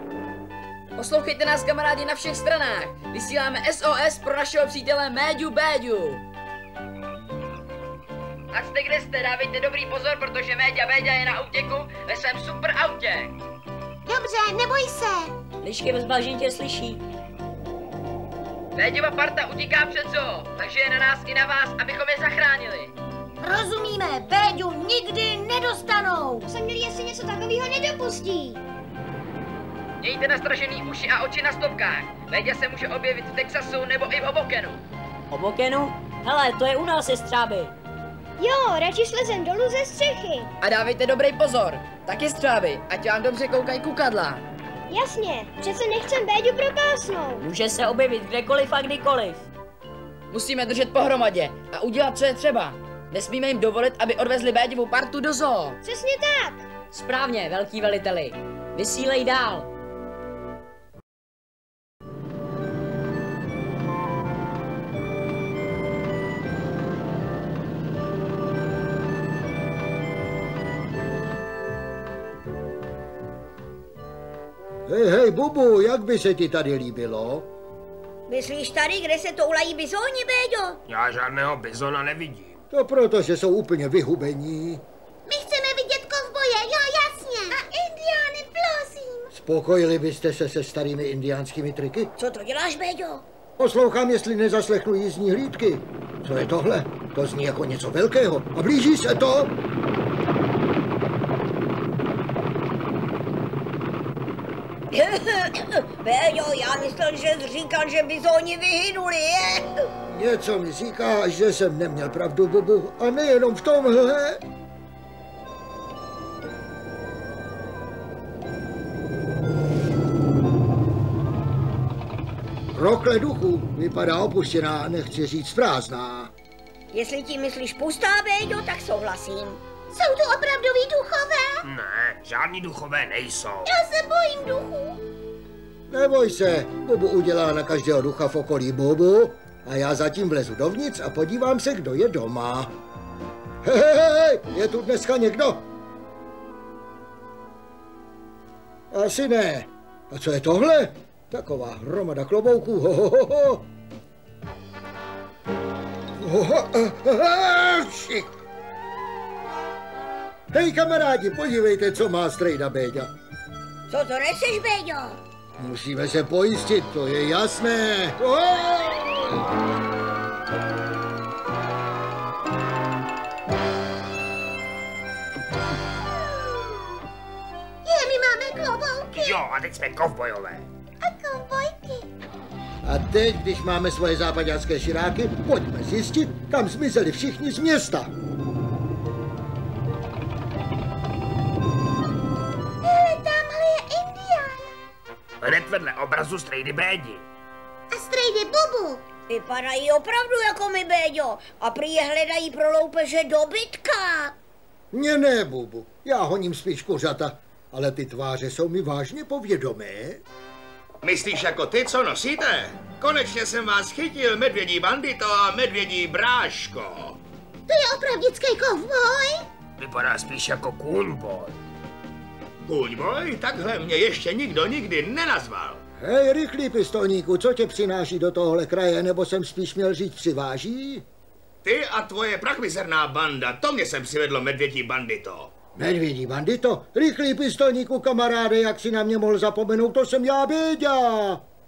Poslouchejte nás, kamarádi, na všech stranách. Vysíláme SOS pro našeho přítele Méďu Béďu. Ať jste kde jste, dávejte dobrý pozor, protože Méďa Béďa je na útěku ve svém super autě. Dobře, neboj se. Lišky ve zbažení slyší. Béďova parta utíká před zoo, takže je na nás i na vás, abychom je zachránili. Rozumíme, Béďu nikdy nedostanou. To jsem měl, jestli něco takového nedopustí. Mějte nastražený uši a oči na stopkách. Béďa se může objevit v Texasu nebo i v Hobokenu. Hobokenu? Hele, to je u nás, sestřáby. Jo, radši slezem dolů ze střechy. A dávejte dobrý pozor. Taky střáby, ať vám dobře koukají kukadla. Jasně, přece nechcem Béďu propásnout. Může se objevit kdekoliv a kdykoliv. Musíme držet pohromadě a udělat, co je třeba. Nesmíme jim dovolit, aby odvezli Béďovu partu do zoo. Přesně tak. Správně, velký veliteli. Vysílej dál. Hej, Bubu, jak by se ti tady líbilo? Myslíš tady, kde se toulají bizoni, Béďo? Já žádného bizona nevidím. To proto, že jsou úplně vyhubení. My chceme vidět kovboje, jo, jasně. A indiány, prosím. Spokojili byste se se starými indiánskými triky? Co to děláš, Béďo? Poslouchám, jestli nezaslechnu jízdní hlídky. Co je tohle? To zní jako něco velkého. A blíží se to? Béďo, já myslel, že jsi říkal, že bizoni vyhynuli, je? Něco mi říká, že jsem neměl pravdu, Bubu. A nejenom v tomhle. Rokle duchu vypadá opuštěná, nechci říct prázdná. Jestli tím myslíš pustá, Béďo, tak souhlasím. Jsou tu opravdoví duchové? Ne, žádní duchové nejsou. Já se bojím duchů. Neboj se, Bubu udělá na každého ducha v okolí Bubu a já zatím vlezu dovnitř a podívám se, kdo je doma. Hej, je tu dneska někdo? Asi ne. A co je tohle? Taková hromada klobouků. Ho, ho, ho, ho. Ho, ho, hej kamarádi, podívejte, co má strejda Béďa. Co to neseš, Béďo? Musíme se pojistit, to je jasné. My máme klobouky. Jo, a teď jsme kovbojové. A kovbojky. A teď, když máme svoje zápaďanské širáky, pojďme zjistit, kam zmizeli všichni z města. Hele, tamhle je Indián. Hned vedle obrazu strejdy Bédi. A strejdy Bubu. Vypadají opravdu jako my, Béďo. A prý je hledají pro loupeže dobytka. Ne, Bubu, já honím spíš kuřata, ale ty tváře jsou mi vážně povědomé. Myslíš jako ty, co nosíte? Konečně jsem vás chytil, medvědí bandito a medvědí bráško. To je opravdický kovboj? Vypadá spíš jako kůňboj. Kůňboj? Takhle mě ještě nikdo nikdy nenazval. Hej, rychlý pistolníku, co tě přináší do tohohle kraje, nebo jsem spíš měl říct přiváží? Ty a tvoje prachmizerná banda, to mě sem přivedlo medvědí bandito. Medvědí bandito? Rychlý pistolníku, kamaráde, jak si na mě mohl zapomenout, to jsem já Béďa.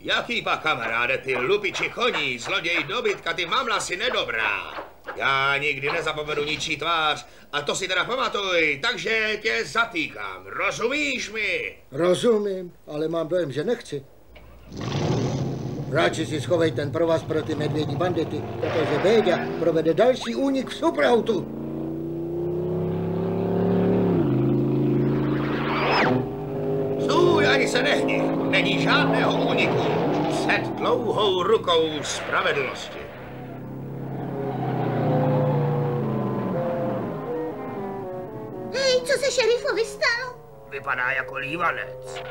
Jaký pak kamaráde, ty lupiči koní, zloděj dobytka, ty mamlasy nedobrá. Já nikdy nezapomenu ničí tvář a to si teda pamatuj, takže tě zatýkám, rozumíš mi? Rozumím, ale mám dojem, že nechci. Radši si schovej ten provaz pro ty medvědí bandity, protože Béďa provede další únik v superautu. Stůj, ani se nehni, není žádného úniku před dlouhou rukou spravedlnosti. Hej, co se šerifovi stalo? Vypadá jako lívanec.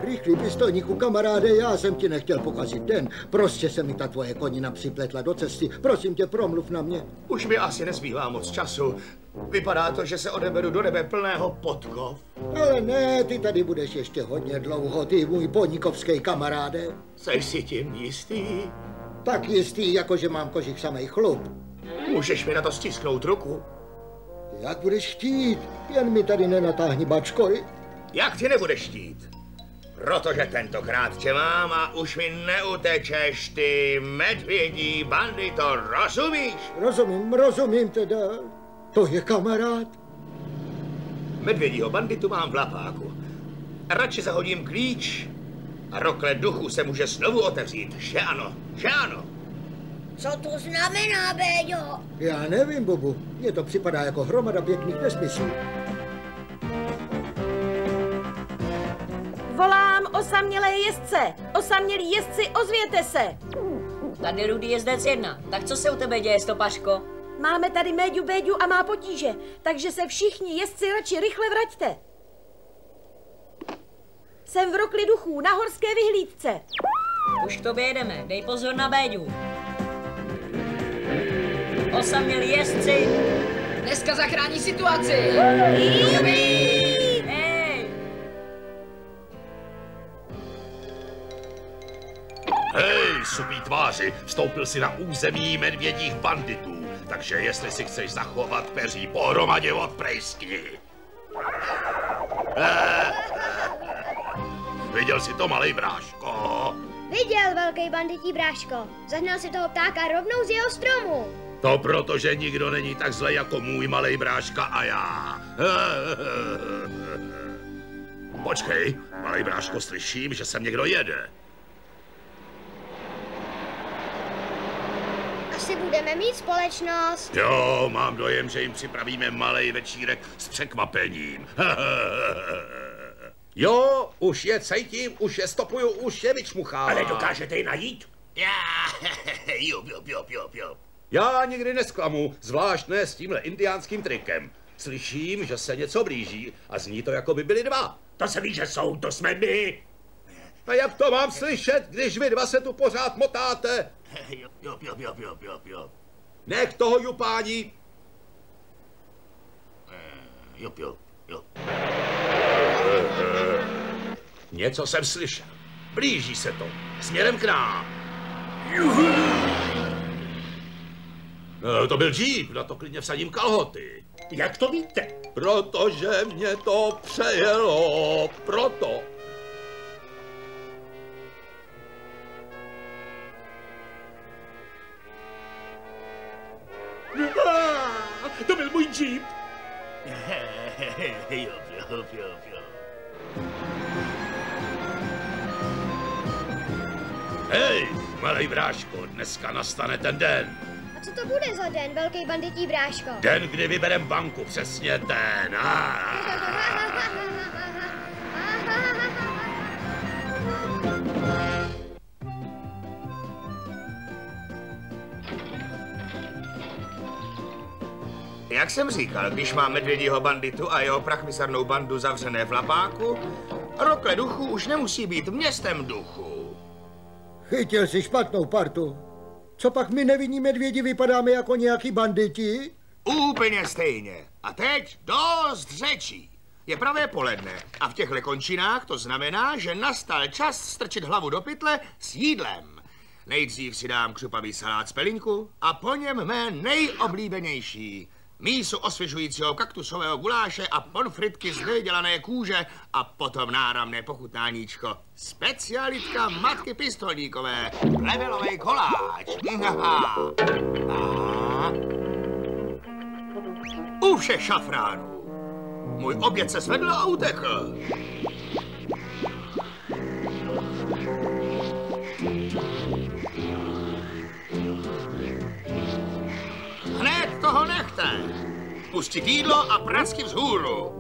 Rychlý pistolníku, kamaráde, já jsem ti nechtěl pokazit den. Prostě se mi ta tvoje konina připletla do cesty. Prosím tě, promluv na mě. Už mi asi nezbývá moc času. Vypadá to, že se odeberu do nebe plného podkov. Ale ne, ty tady budeš ještě hodně dlouho, ty můj poníkovský kamaráde. Jseš si tím jistý? Tak jistý, jako že mám kožich samej chlup. Můžeš mi na to stisknout ruku? Jak budeš chtít, jen mi tady nenatáhni bačkory. Jak ti nebudeš chtít? Protože tentokrát tě mám a už mi neutečeš, ty medvědí bandito, rozumíš? Rozumím teda. To je kamarád. Medvědího banditu mám v lapáku. Radši zahodím klíč a rokle duchu se může znovu otevřít, že ano, že ano. Co to znamená, Béďo? Já nevím, Bubu. Mně to připadá jako hromada pěkných nesmyslů. Volám osamělé jezdce! Osamělí jezdci, ozvěte se! Tady Rudý jezdec 1. Tak co se u tebe děje, stopařko? Máme tady Méďu Béďu a má potíže, takže se všichni jezdci radši rychle vraťte. Jsem v rokli duchů na horské vyhlídce. Už k tobě jedeme, dej pozor na Béďu. Osamělí jezdci! Dneska zachrání situaci! Hej! Hej, supí tváři, vstoupil si na území medvědích banditů, takže jestli si chceš zachovat peří pohromadě, odprejskni. Viděl jsi to, malej bráško? Viděl, velký bandití bráško. Zahnal si toho ptáka rovnou z jeho stromu. To proto, že nikdo není tak zlej jako můj malej bráška a já. Počkej, malej bráško, slyším, že sem někdo jede. Asi budeme mít společnost. Jo, mám dojem, že jim připravíme malej večírek s překvapením. Jo, už je cítím, už je stopuju, už je vyčmuchává. Ale dokážete ji najít? Jup. Já nikdy nesklamu, zvlášť ne s tímhle indiánským trikem. Slyším, že se něco blíží a zní to, jako by byli dva. To se ví, že jsou, to jsme my. A jak to mám slyšet, když vy dva se tu pořád motáte? Jup. Nech toho jupání. Jup. Něco jsem slyšel. blíží se to. Směrem k nám. To byl džíp, na to klidně vsadím kalhoty. Jak to víte? Protože mě to přejelo, proto. To byl můj džíp. Hej, malej bráško, dneska nastane ten den. A co to bude za den, velký bandití bráško? Den, kdy vyberem banku, přesně ten. Jak jsem říkal, když má medvědího banditu a jeho prachmysarnou bandu zavřené v lapáku, Rokle duchů už nemusí být městem duchů. Chytil si špatnou partu. Co pak my nevinní medvědi vypadáme jako nějaký banditi? Úplně stejně. A teď dost řečí. Je pravé poledne a v těchto končinách to znamená, že nastal čas strčit hlavu do pytle s jídlem. Nejdřív si dám křupavý salát z pelinku a po něm mé nejoblíbenější. Mísu osvěžujícího kaktusového guláše a ponfritky z nevydělané kůže a potom náramné pochutnáníčko. Specialitka matky Pistolníkové, levelovej koláč. U všech šafránů. Můj oběd se zvedl a utekl. Hned toho nechte. Pustit jídlo a pracky vzhůru.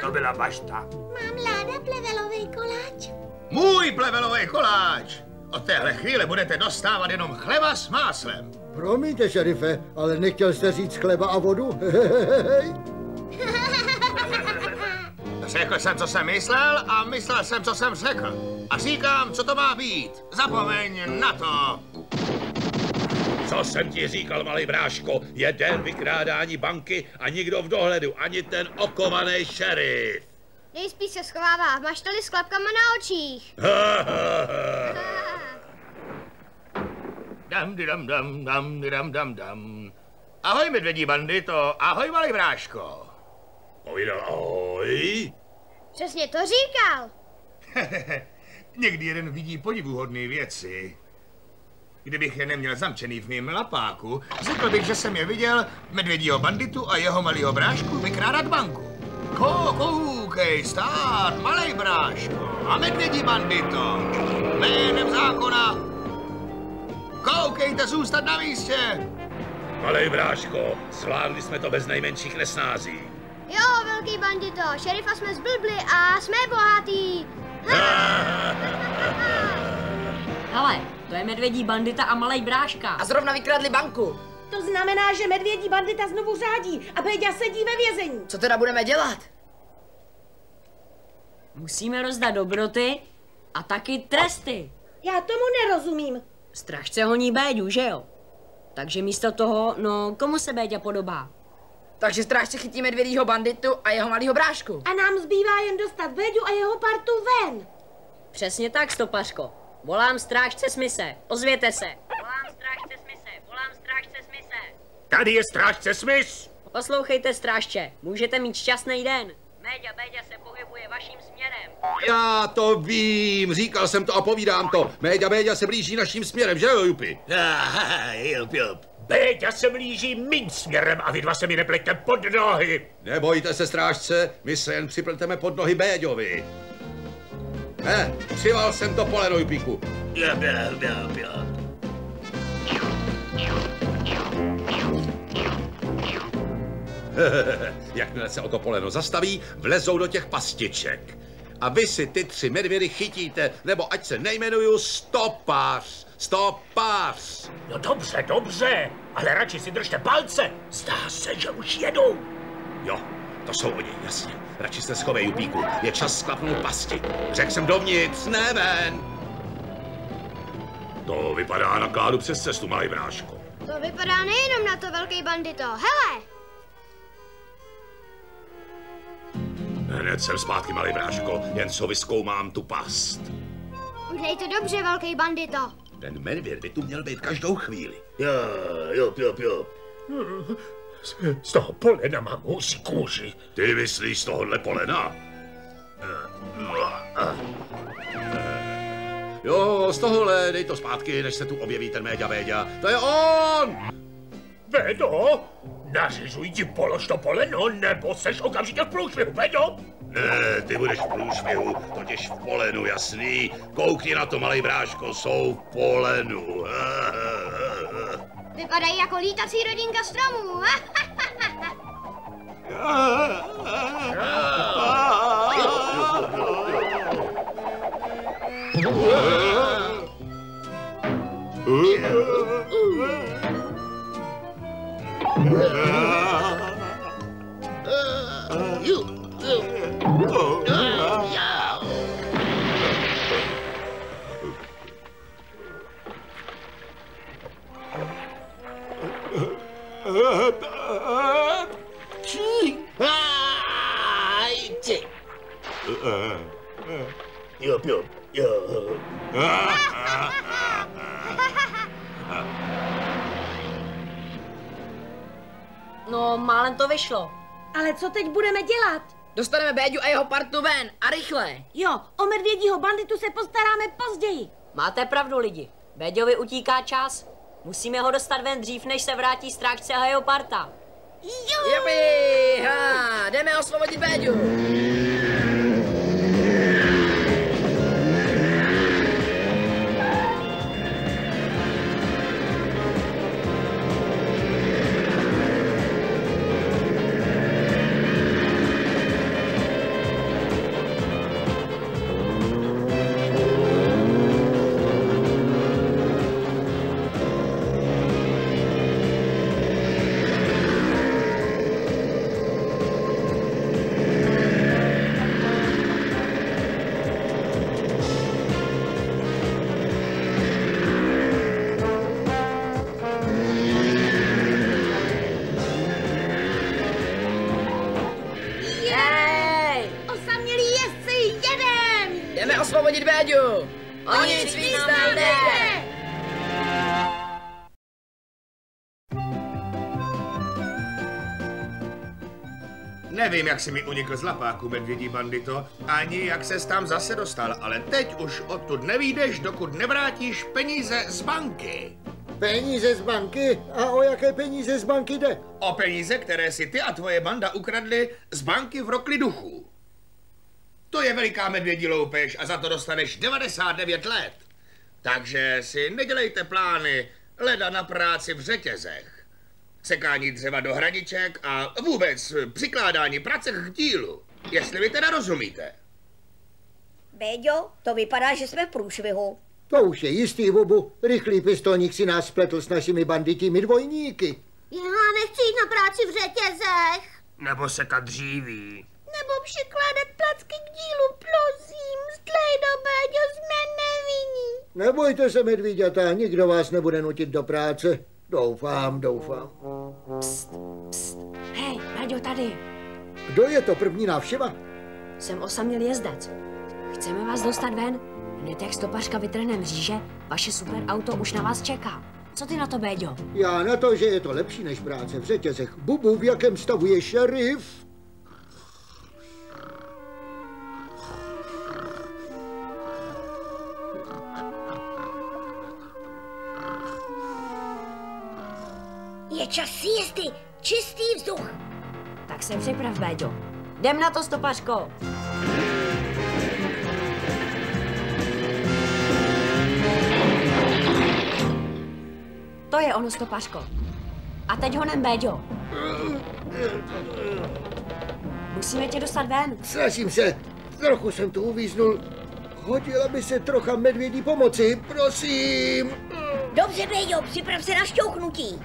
To byla bašta. Mám ráda plevelový koláč. Můj plevelový koláč. Od téhle chvíle budete dostávat jenom chleba s máslem. Promiňte, šerife, ale nechtěl jste říct chleba a vodu? Řekl jsem, co jsem myslel a myslel jsem, co jsem řekl. A říkám, co to má být. Zapomeň na to. Co jsem ti říkal, malý bráško, je den vykrádání banky a nikdo v dohledu, ani ten okovaný šerif. Nejspíš se schovává v maštali s klapkama na očích. Dam. Ahoj, medvědí bandito, ahoj, malý bráško. Ahoj. Přesně to říkal. Někdy jeden vidí podivuhodné věci. Kdybych je neměl zamčený v mým lapáku, řekl bych, že jsem je viděl medvědího banditu a jeho malýho brášku vykrádat banku. Koukej, stát, malej bráško a medvědí bandito. Jménem zákona. Koukejte, zůstat na místě. Malej bráško, zvládli jsme to bez nejmenších nesnází. Jo, velký bandito, šerifa jsme zblbli a jsme bohatý. Hele, to je medvědí bandita a malej bráška. A zrovna vykradli banku. To znamená, že medvědí bandita znovu řádí a Béďa sedí ve vězení. Co teda budeme dělat? Musíme rozdat dobroty a taky tresty. Já tomu nerozumím. Strážce honí Béďu, že jo? Takže místo toho, no, komu se Béďa podobá? Takže strážce chytí medvědího banditu a jeho malýho brášku. A nám zbývá jen dostat Béďu a jeho partu ven. Přesně tak, stopařko. Volám strážce Smise. Ozvěte se. Volám strážce Smise. Volám strážce Smise. Tady je strážce Smith. Poslouchejte, strážče. Můžete mít šťastný den. Béďa se pohybuje vaším směrem. Já to vím, říkal jsem to a povídám to. Béďa se blíží naším směrem, že jo, Jupi? Jup. Béďa se blíží mým směrem a vy dva se mi nepleťte pod nohy. Nebojte se, strážce, my se jen připleteme pod nohy Béďovi. Přival jsem to poleno, Jupíku. Jup. Jakmile se o to poleno zastaví, vlezou do těch pastiček. A vy si ty 3 medvědy chytíte, nebo ať se nejmenuju Stopář. No dobře, ale radši si držte palce. Zdá se, že už jedou. Jo, to jsou oni, jasně. Radši se schovej, Jupíku, je čas sklapnout pasti. Řekl jsem dovnitř, ne ven. To vypadá na kládu přes cestu, malý bráško. To vypadá nejenom na to, velký bandito. Hele! Hned jsem zpátky, malý bráško, jen co vyzkoumám tu past. Udělej to dobře, velký bandito. Ten medvěd by tu měl být každou chvíli. Jo. Z toho polena mám husí kůži. Ty myslíš z tohohle polena? Jo, z tohohle, dej to zpátky, než se tu objeví ten Méďa Béďa. To je on! Béďo, nařizuji ti polož to poleno, nebo seš okamžitě v průšvihu, Béďo? Ne, ty budeš v průšvihu, totiž v polenu, jasný. Koukni na to, malej bráško, jsou v polenu. Vypadají jako lítací rodinka stromů. No, málem to vyšlo. Ale co teď budeme dělat? Dostaneme Béďu a jeho partu ven a rychle. Jo, o medvědího banditu se postaráme později. Máte pravdu, lidi. Béďovi utíká čas. Musíme ho dostat ven dřív, než se vrátí strážce a jeho parta. Jupi, ha, jdeme osvobodit Béďu. Jdeme osvobodit Béďu! O nic víc nám nejde! Nevím, jak si mi unikl z lapáku, medvědí bandito, ani jak ses tam zase dostal, ale teď už odtud nevyjdeš, dokud nevrátíš peníze z banky. Peníze z banky? A o jaké peníze z banky jde? O peníze, které si ty a tvoje banda ukradli z banky v Rokli duchů. To je veliká medvědí loupež a za to dostaneš 99 let. Takže si nedělejte plány, leda na práci v řetězech. Sekání dřeva do hraniček a vůbec přikládání pracek k dílu. Jestli vy teda rozumíte. Béďo, to vypadá, že jsme v průšvihu. To už je jistý, Bobu. Rychlý pistolník si nás spletl s našimi banditými dvojníky. Já nechci jít na práci v řetězech. Nebo sekat dříví. Nebo přikládat placky k dílu, prosím. Stlejdo, Béďo, jsme nevinní. Nebojte se, medvíďata, nikdo vás nebude nutit do práce. Doufám. Psst. Hej, Béďo, tady. Kdo je to, první návštěva? Jsem osaměl jezdec. Chceme vás dostat ven. Hned jak stopařka vytrhne mříže, vaše superauto už na vás čeká. Co ty na to, Béďo? Já na to, že je to lepší než práce v řetězech. Bubu, v jakém stavu je šerif? Je čas siesty, čistý vzduch. Tak se připrav, Béďo. Jdem na to, stopařko. To je ono, stopařko. A teď honem, Béďo. Musíme tě dostat ven. Snažím se. Trochu jsem tu uvíznul. Hodila by se trocha medvědí pomoci, prosím. Dobře, Béďo, připrav se na šťouchnutí.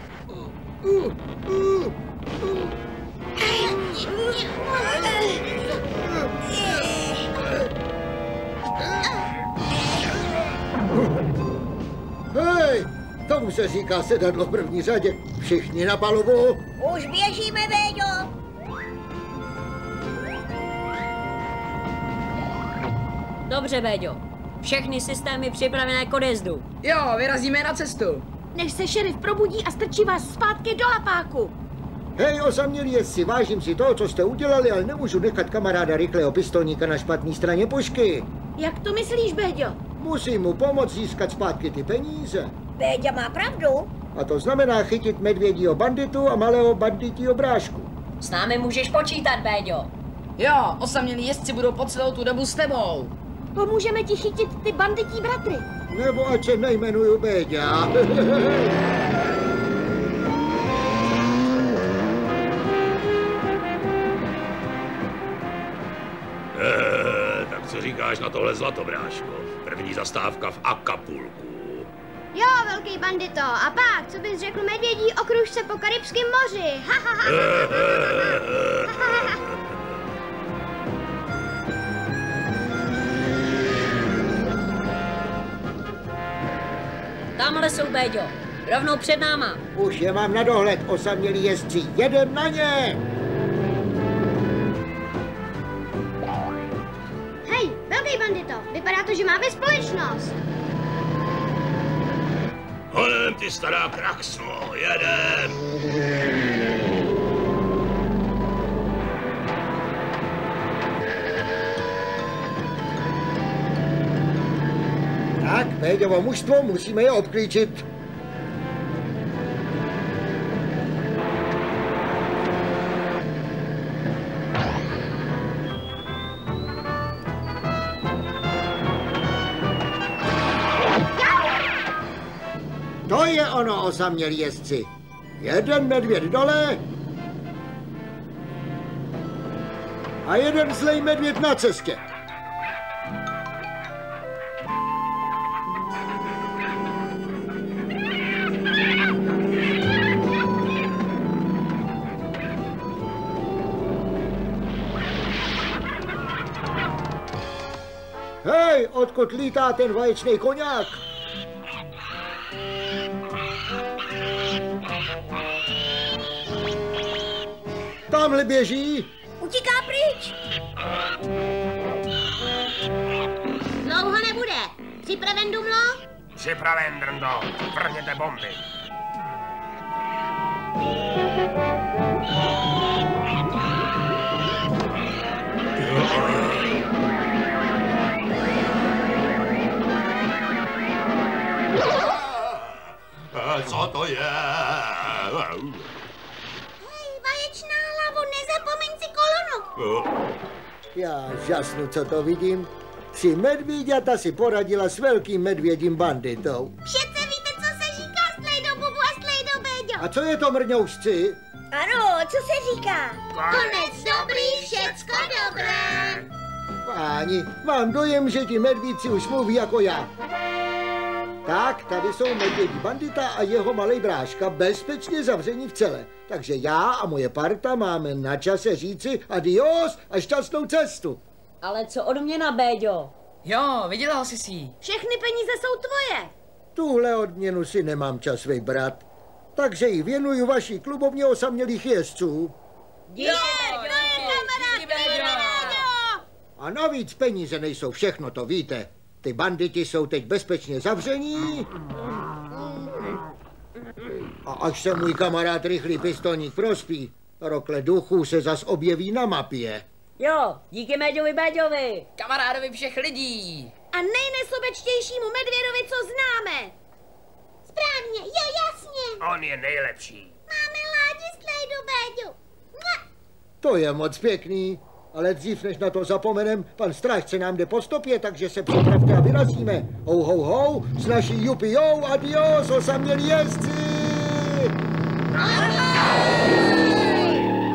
Hej, tomu se říká sedadlo v první řadě. Všichni na palubu. Už běžíme, Béďo. Dobře, Béďo. Všechny systémy připravené k odjezdu. Jo, vyrazíme na cestu. Než se šerif probudí a strčí vás zpátky do lapáku. Hej, osamělí jezdci, vážím si toho, co jste udělali, ale nemůžu nechat kamaráda rychlého pistolníka na špatné straně pušky. Jak to myslíš, Béďo? Musím mu pomoct získat zpátky ty peníze. Béďa má pravdu. A to znamená chytit medvědího banditu a malého banditího brášku. S námi můžeš počítat, Béďo. Jo, osamělí jezdci budou po celou tu dobu s tebou. Pomůžeme ti chytit ty bandití bratry. Nebo ať se nejmenuju Béďa. Tak co říkáš na tohle zlato, bráško? První zastávka v Acapulku. Jo, velký bandito. A pak, co bys řekl medvědí o kružce po Karibském moři? Tamhle jsou, Béďo. Rovnou před náma. Už je mám na dohled, osamělí jezdci. Jedem na ně! Hej, velký bandito, vypadá to, že máme společnost. Honem, ty stará kraxno, jedem! Tak, Béďovo mužstvo, musíme je obklíčit. To je ono, osamělí jezdci. Jeden medvěd dole a jeden zlej medvěd na cestě. Hej, odkud lítá ten vaječný koňák? Tamhle běží. Utíká pryč. Dlouho nebude. Připraven, Dumlo? Připraven, Drndo. Vrhněte bomby. Co to je? Hej, vaječná hlavo, nezapomeň si kolonu. Já žasnu, co to vidím. 3 medvíďata si poradila s velkým medvědím banditou. Přece víte, co se říká, Slejdo Bubu a Slejdo Béďo. A co je to, mrňoušci? Ano, co se říká? Konec dobrý, všecko dobré. Páni, mám dojem, že ti medvídci už mluví jako já. Tak, tady jsou medvědí bandita a jeho malej bráška bezpečně zavření v cele. Takže já a moje parta máme na čase říci adios a šťastnou cestu. Ale co odměna, Béďo? Jo, vydělal jsi si. Všechny peníze jsou tvoje. Tuhle odměnu si nemám čas vybrat. Takže ji věnuju vaší klubovně osamělých jezdců. Díky, A navíc peníze nejsou všechno, to víte. Ty banditi jsou teď bezpečně zavření. A až se můj kamarád rychlý pistolník prospí, rokle duchů se zas objeví na mapě. Jo, díky Méďovi Béďovi. Kamarádovi všech lidí. A nejnesobečtějšímu medvědovi, co známe. Správně, jo, jasně. On je nejlepší. Máme ládi, Slejdo Béďo. To je moc pěkný. Ale dřív, než na to zapomenem, pan strážce nám jde po stopě, takže se připravte a vyrazíme. Hou, hou, hou, s naší jupijou, adios, osamělí jezdci!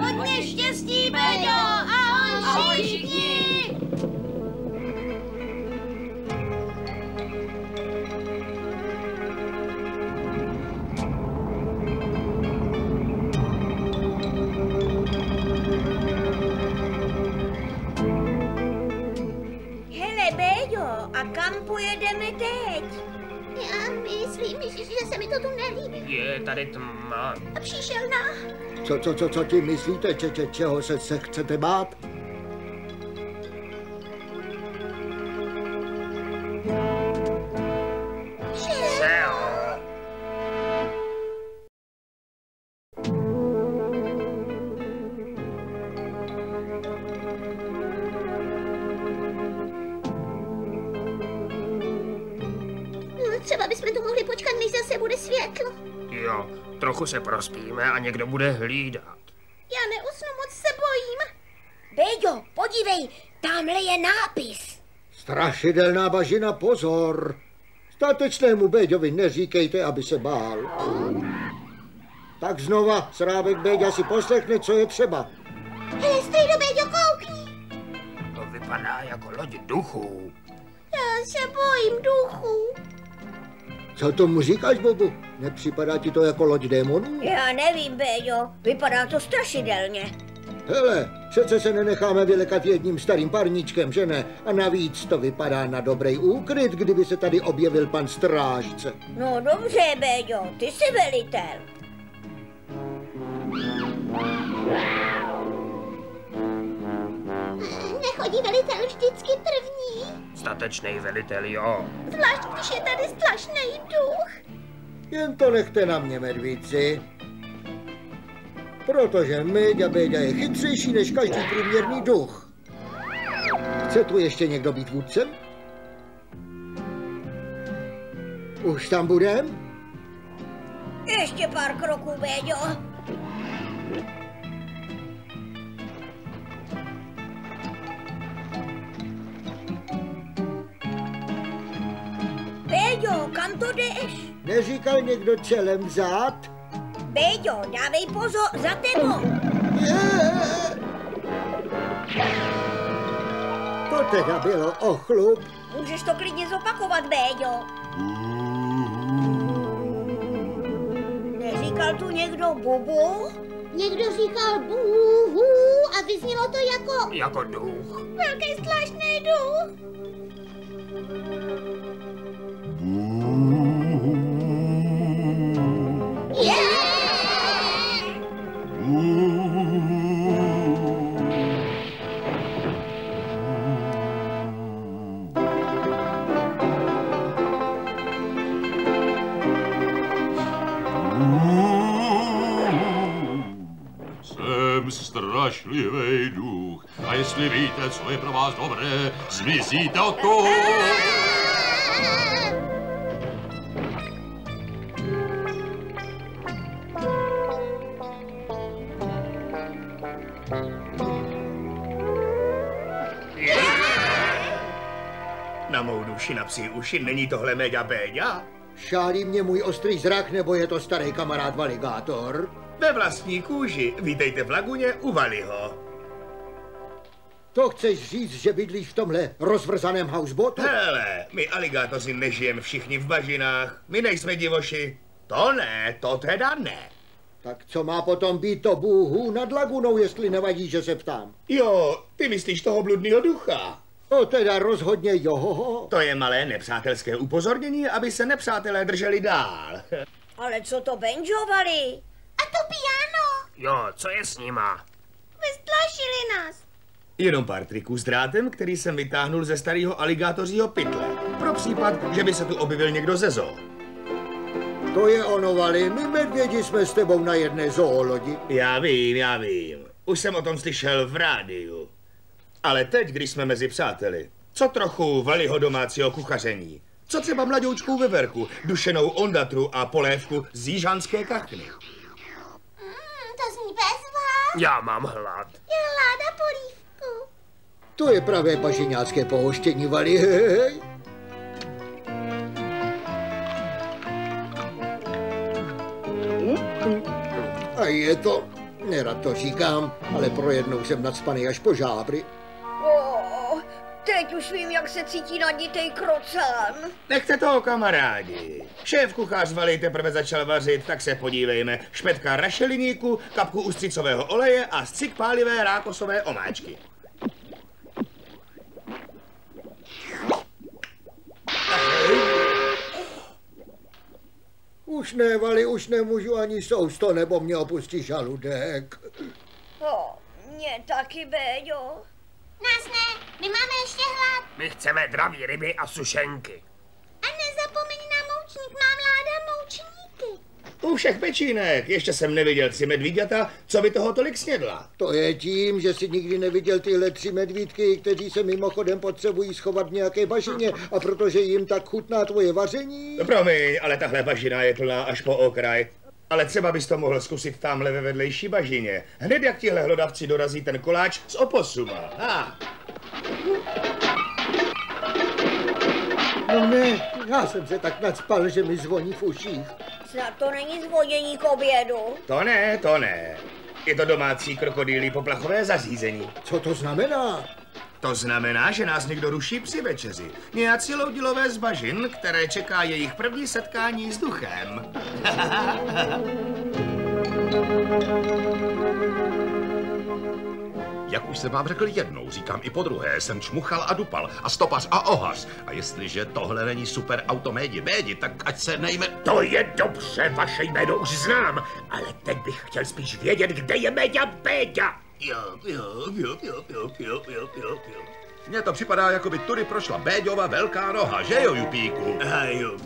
Hodně štěstí, Béďo, ahoj všichni. A kam pojedeme teď? Já myslím, že se mi to tu nelíbí. Je tady tma. A příšerná. Co ti myslíte? Čeho se chcete bát? Třeba bychom tu mohli počkat, než zase bude světlo. Jo, trochu se prospíme a někdo bude hlídat. Já neusnu, moc se bojím. Béďo, podívej, tamhle je nápis. Strašidelná bažina, pozor. Statečnému Béďovi neříkejte, aby se bál. Tak znova, Srábek Béďa si poslechne, co je třeba. Hele, strejdo, Béďo, koukni. To vypadá jako loď duchů. Já se bojím duchů. Co tomu říkáš, Bobu? Nepřipadá ti to jako loď démonů? Já nevím, Béďo, vypadá to strašidelně. Hele, přece se nenecháme vylekat jedním starým parníčkem, že ne? A navíc to vypadá na dobrý úkryt, kdyby se tady objevil pan strážce. No dobře, Béďo, ty jsi velitel. Nechodí velitel vždycky první? Statečný velitel, jo. Zvlášť, když je tady strašný duch. Jen to nechte na mě, medvíci. Protože Méďa Béďa je chytřejší než každý průměrný duch. Chce tu ještě někdo být vůdcem? Už tam budem? Ještě pár kroků, Béďo. Béďo, kam to jdeš? Neříkal někdo čelem vzad? Béďo, dávej pozor, za tebou. To teda bylo ochlup. Můžeš to klidně zopakovat, Béďo. Neříkal tu někdo bubu? Někdo říkal bůhu a vyznělo to jako... Jako duch. Velký zvláštní duch. Jsem strašlivý duch a jestli víte, co je pro vás dobré, zmizíte od toho. Na mou duši, na psí uši, není tohle Méďa Béďa? Šálí mě můj ostrý zrak, nebo je to starý kamarád Valigátor? Ve vlastní kůži. Vítejte v laguně u Valiho. To chceš říct, že bydlíš v tomhle rozvrzaném houseboatu? Hele, my aligátoři nežijeme všichni v bažinách. My nejsme divoši. To ne, to teda ne. Tak co má potom být to bůhu nad lagunou, jestli nevadí, že se ptám? Jo, ty myslíš toho bludného ducha. To teda rozhodně jo. To je malé nepřátelské upozornění, aby se nepřátelé drželi dál. Ale co to benžovali? A to piano. Jo, co je s nima? Vystrašili nás. Jenom pár triků s drátem, který jsem vytáhnul ze starého aligátořího pytle. Pro případ, že by se tu objevil někdo ze zoo. To je ono, Vali, my medvědi jsme s tebou na jedné zoolodi. Já vím. Už jsem o tom slyšel v rádiu. Ale teď, když jsme mezi přáteli, co trochu Valiho domácího kuchaření? Co třeba mladoučkou veverku, dušenou ondatru a polévku z jižanské kachny? To zní bezva. Já mám hlad. Je hláda polívku. To je pravé bažiňácké pohoštění, Vali, hej. A je to, nerad to říkám, ale pro jednou jsem nacpaný až po žábry. Teď už vím, jak se cítí naditej krocán. Nechte toho, kamarádi. Šéf kuchař Vali teprve začal vařit, tak se podívejme. Špetka rašeliníku, kapku ustřicového oleje a střik pálivé rákosové omáčky. Už ne, Vali, už nemůžu ani sousto, nebo mě opustí žaludek. Mě taky, Béďo. Nás ne, my máme ještě hlad. My chceme draví ryby a sušenky. A nezapomeň na moučník, mám ráda moučníky. u všech pečínek. Ještě jsem neviděl 3 medvíďata, co by toho tolik snědla. To je tím, že jsi nikdy neviděl tyhle 3 medvídky, kteří se mimochodem potřebují schovat v nějaké bažině a protože jim tak chutná tvoje vaření. No promiň, ale tahle bažina je plná až po okraj. Ale třeba bys to mohl zkusit tamhle ve vedlejší bažině. Hned jak tihle hlodavci dorazí ten koláč z oposuma. No ne, já jsem se tak nacpal, že mi zvoní v uších. Snad to není zvonění k obědu. To ne. Je to domácí krokodýlí poplachové zařízení. Co to znamená? To znamená, že nás někdo ruší při večeři. Nějací loudilové z bažin, které čeká jejich první setkání s duchem. Jak už jsem vám řekl jednou, říkám i podruhé, jsem čmuchal a dupal a stopař a ohař. A jestliže tohle není super auto Médi, tak ať se nejme... To je dobře, vaše jméno už znám, ale teď bych chtěl spíš vědět, kde je Méďa Béďa. Jo. Mně to připadá, jako by tudy prošla Béďova velká noha, že jo, Jupíku? Jo.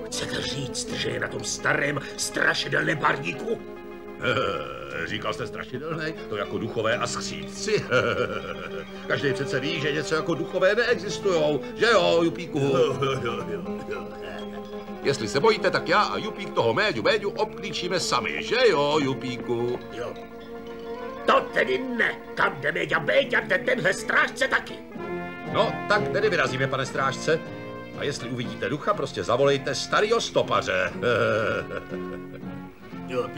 Chcete říct, že je na tom starém strašidelném párníku? Říkal jste strašidelnej? To jako duchové a skřídci. Každý přece ví, že něco jako duchové neexistujou, že jo, Jupíku? Jo. Jestli se bojíte, tak já a Jupík toho Béďu obklíčíme sami, že jo, Jupíku? Jo. To tedy ne. Kam jde Méďa Béďa, jde tenhle strážce taky. No, tak tedy vyrazíme, pane strážce. A jestli uvidíte ducha, prostě zavolejte starýho stopaře. Jo.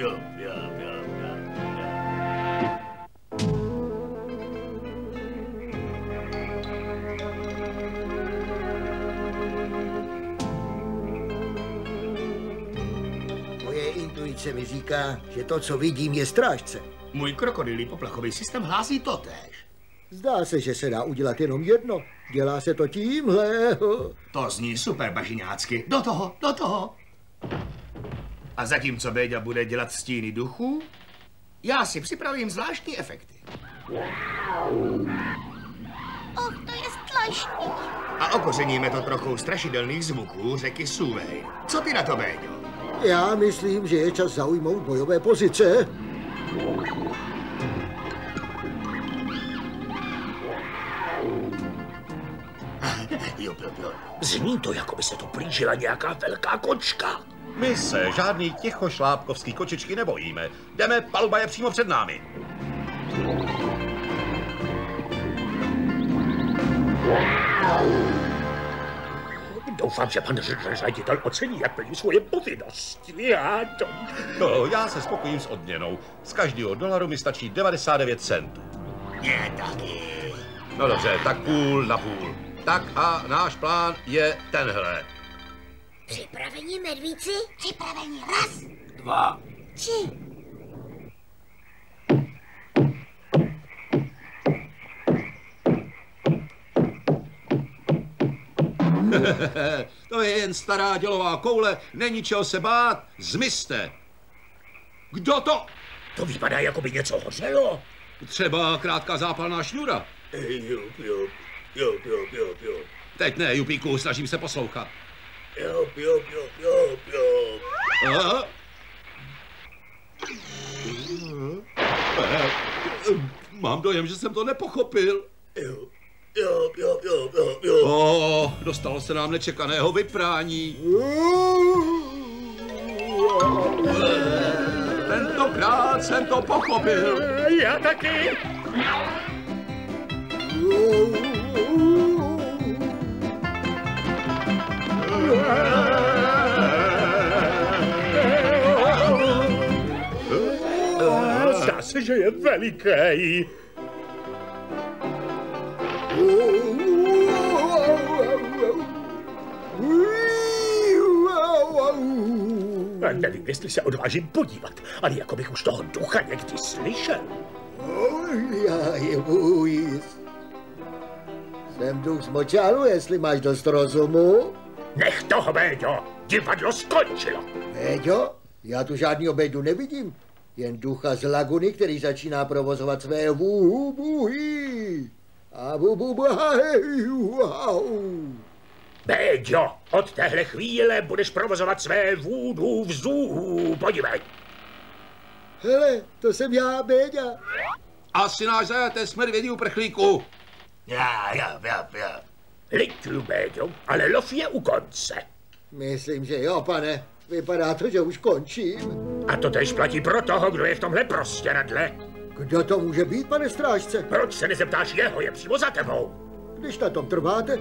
Moje intuice mi říká, že to, co vidím, je strážce. Můj krokodýlí poplachový systém hlásí totéž. Zdá se, že se dá udělat jenom jedno. Dělá se to tímhle. To zní super, bažiňácky. Do toho. A zatímco Béďa bude dělat stíny duchů, já si připravím zvláštní efekty. To je strašný. A okořeníme to trochou strašidelných zvuků řeky Suvej. Co ty na to, Béďo? Já myslím, že je čas zaujmout bojové pozice. Jo. Zní to, jako by se tu plížila nějaká velká kočka. My se žádný tichošlápkovský kočičky nebojíme. Jdeme, palba je přímo před námi. Doufám, že pan ředitel ocení, jak plní svoje povinnosti. Já se spokojím s odměnou. Z každého dolaru mi stačí 99 centů. Mně taky. No dobře, tak půl na půl. Tak a náš plán je tenhle. Připraveni, medvíci? Připraveni. 1, 2, 3. To je jen stará dělová koule, není čeho se bát, zmizte. Kdo to? To vypadá, jako by něco hořelo. Třeba krátká zápalná šňůra. Jo. Teď ne, Jupíku, snažím se poslouchat. Jo. Aha. Mám dojem, že jsem to nepochopil. Jo. Dostalo se nám nečekaného vyprání. Tentokrát jsem to pochopil. Já taky. Zdá se, že je veliký. Nevím, jestli se odvážím podívat, ale jako bych už toho ducha někdy slyšel. Já je bojím. Jsem duch z močálu, jestli máš dost rozumu. Nech toho, Béďo, divadlo skončilo. Béďo, já tu žádnýho Béďu nevidím. Jen ducha z laguny, který začíná provozovat své vuhubuhy. A Béďo, od téhle chvíle budeš provozovat své vůdu vzů. Podívej. Hele, to jsem já, Béďa. Asi náš zajaté smrvědí uprchlíku. Já. Lituju, Béďo, ale lov je u konce. Myslím, že jo, pane. Vypadá to, že už končím. A to též platí pro toho, kdo je v tomhle prostěradle. Kdo to může být, pane strážce? Proč se nezeptáš jeho, je přímo za tebou. Když na tom trváte.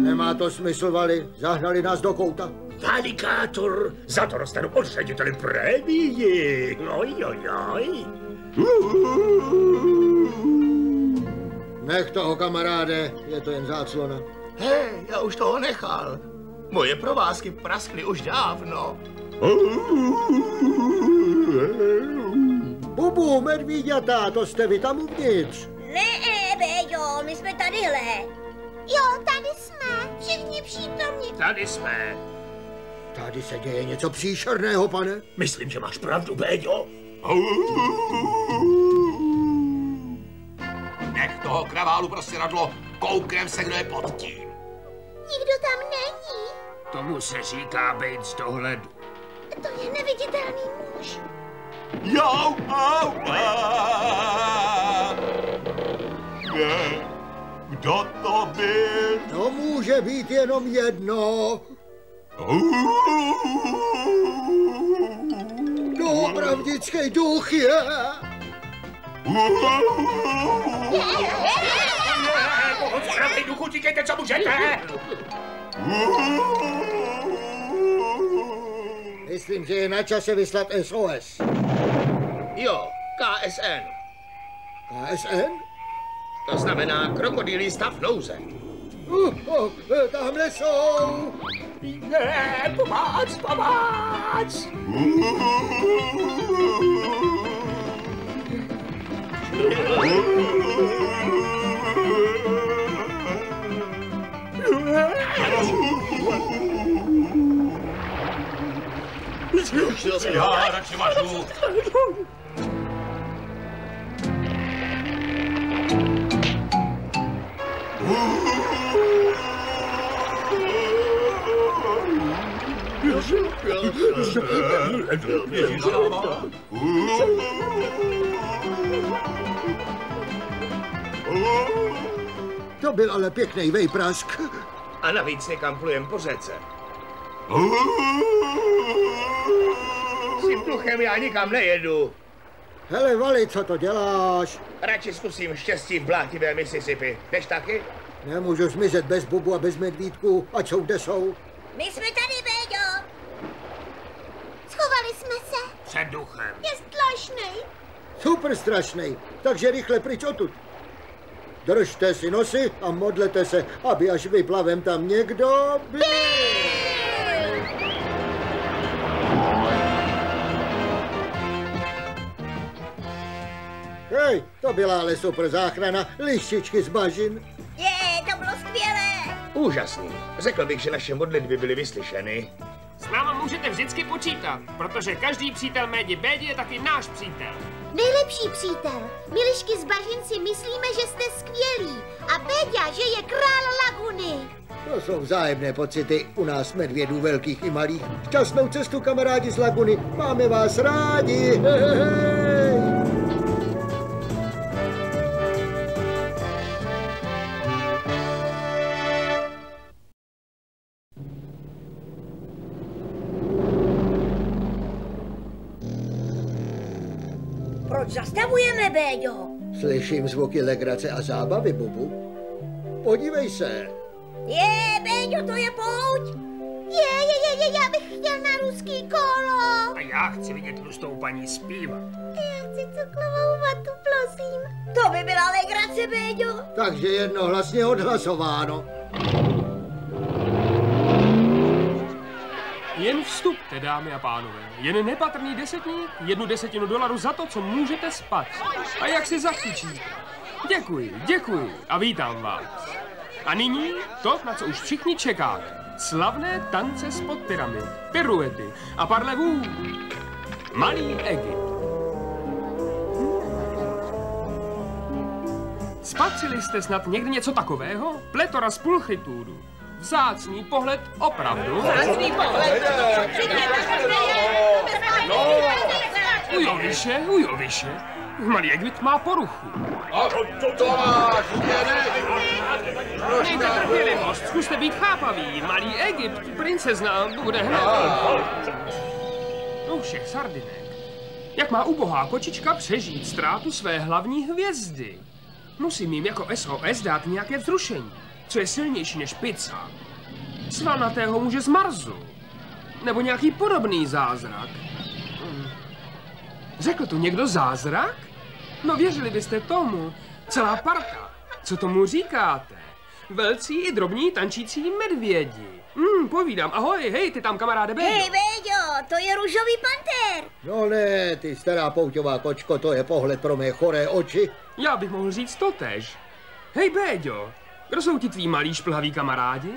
Nemá to smysl, Vali. Zahnali nás do kouta. Valikátor, za to dostanu od řediteli prémii. Ojojoj. Nech toho, kamaráde, je to jen záclona. Hej, já už toho nechal. Moje provázky praskly už dávno. Bubu, medvíďata, to jste vy tam uvnitř. Ne, Béďo, my jsme tadyhle. Jo, tady jsme. Všichni přítomní. Tady jsme. Tady se děje něco příšerného, pane. Myslím, že máš pravdu, Béďo. Nech toho kraválu prostěradlo, kouknem se, kdo je pod tím. Nikdo tam není. Tomu se říká bejt z dohledu. To je neviditelný muž. Jau, au, kdo to byl? To může být jenom jedno. Doopravdický duch je. Pokud zpravej duchu, tíkejte, co můžete. Myslím, že je na čase vyslat SOS. Jo, KSN. KSN? To znamená krokodýlí stav nouze. Tamhle jsou. Ne, pomoc. Já radši mažu. To byl ale pěkný vejprask. A navíc někam plujem po řece. S tím pluchem já nikam nejedu. Hele, Vali, co to děláš? Radši zkusím štěstí v blátivé Mississippi. Jdeš taky? Nemůžu zmizet bez Bubu a bez medvídku, ať jsou kde jsou. My jsme tady, Béďo. Schovali jsme se. Před duchem. Je strašný. Super strašný, takže rychle pryč odtud. Držte si nosy a modlete se, aby až vyplavem tam někdo byl. Hej, to byla ale super záchrana, lištičky z bažin. To bylo skvělé. Úžasný. Řekl bych, že naše modlitby byly vyslyšeny. S náma můžete vždycky počítat, protože každý přítel Médi Bédi je taky náš přítel. Nejlepší přítel. Milišky z bažin si myslíme, že jste skvělí. A Béďa, že je král laguny. To jsou vzájemné pocity u nás medvědů velkých i malých. Šťastnou cestu, kamarádi z laguny. Máme vás rádi. Hej. Proč zastavujeme, Béďo? Slyším zvuky legrace a zábavy, Bubu. Podívej se. Béďo, to je pouť. Já bych chtěl na ruský kolo. A já chci vidět tlustou paní zpívat. Já chci cukrovou vatu, prosím. To by byla legrace, Béďo. Takže jednohlasně odhlasováno. Jen vstupte, dámy a pánové. Jen nepatrný desetník, $1 za to, co můžete spat. A jak si zakřičíte. Děkuji a vítám vás. A nyní to, na co už všichni čekáte. Slavné tance s podpyrami, piruety a parlez-vous. Malý Egypt. Spatřili jste snad někdy něco takového? Pletora z pulchritudu. Vzácný pohled opravdu. Vzácný pohled. Ujoviše. Malý Egypt má poruchu. A to máš, Mějte trpělivost, zkuste být chápavý. Malý Egypt, princezna, bude hned. Všech sardinek. Jak má ubohá kočička přežít ztrátu své hlavní hvězdy? Musím jim jako SOS dát nějaké vzrušení, co je silnější než pizza. Svalnatého muže z Marsu. Nebo nějaký podobný zázrak. Řekl tu někdo zázrak? No věřili byste tomu. Celá parta. Co tomu říkáte? Velcí i drobní tančící medvědi. Povídám. Ahoj, hej, ty tam kamaráde Béďo. Hej Béďo, to je růžový panter. No ne, ty stará pouťová kočko, to je pohled pro mé choré oči. Já bych mohl říct totéž. Hej Béďo, kdo jsou ti tví malí šplhaví kamarádi?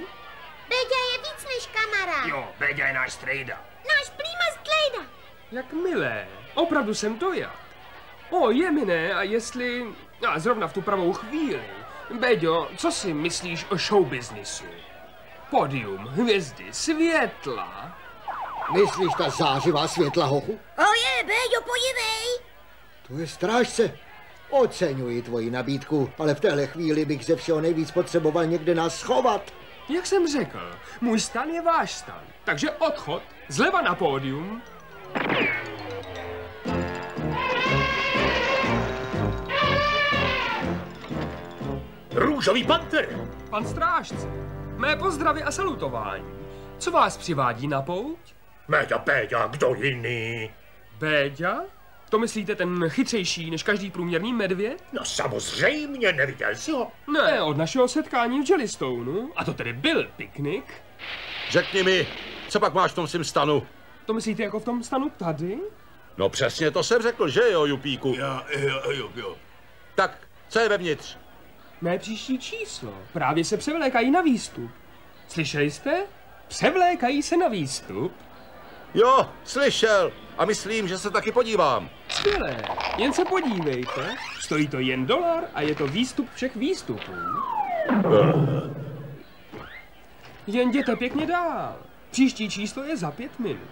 Béďa je víc než kamarád. Jo, Béďa je náš strejda. Náš prýma z Klejda. Jak milé, opravdu jsem to já. Je mi ne, a jestli... zrovna v tu pravou chvíli. Béďo, co si myslíš o showbiznisu? Pódium, hvězdy, světla. Myslíš ta zářivá světla, hochu? Béďo, podívej. To je strážce. Oceňuji tvoji nabídku, ale v téhle chvíli bych ze všeho nejvíc potřeboval někde nás schovat. Jak jsem řekl, můj stan je váš stan, takže odchod, zleva na pódium. Růžový panter. Pan strážce, mé pozdravy a salutování. Co vás přivádí na pouť? Béďa, kdo jiný? Béďa? To myslíte ten chytřejší než každý průměrný medvěd? No samozřejmě, neviděl jsi ho? Ne, od našeho setkání v Jellystoneu. A to tedy byl piknik. Řekni mi, co pak máš v tom svým stanu? To myslíte jako v tom stanu tady? No přesně to jsem řekl, že jo, Jupíku? Jo. Tak, co je vevnitř? Mé příští číslo. Právě se převlékají na výstup. Slyšeli jste? Převlékají se na výstup. Jo, slyšel. A myslím, že se taky podívám. Skvělé, jen se podívejte. Stojí to jen $1 a je to výstup všech výstupů. Jen jděte pěkně dál. Příští číslo je za 5 minut.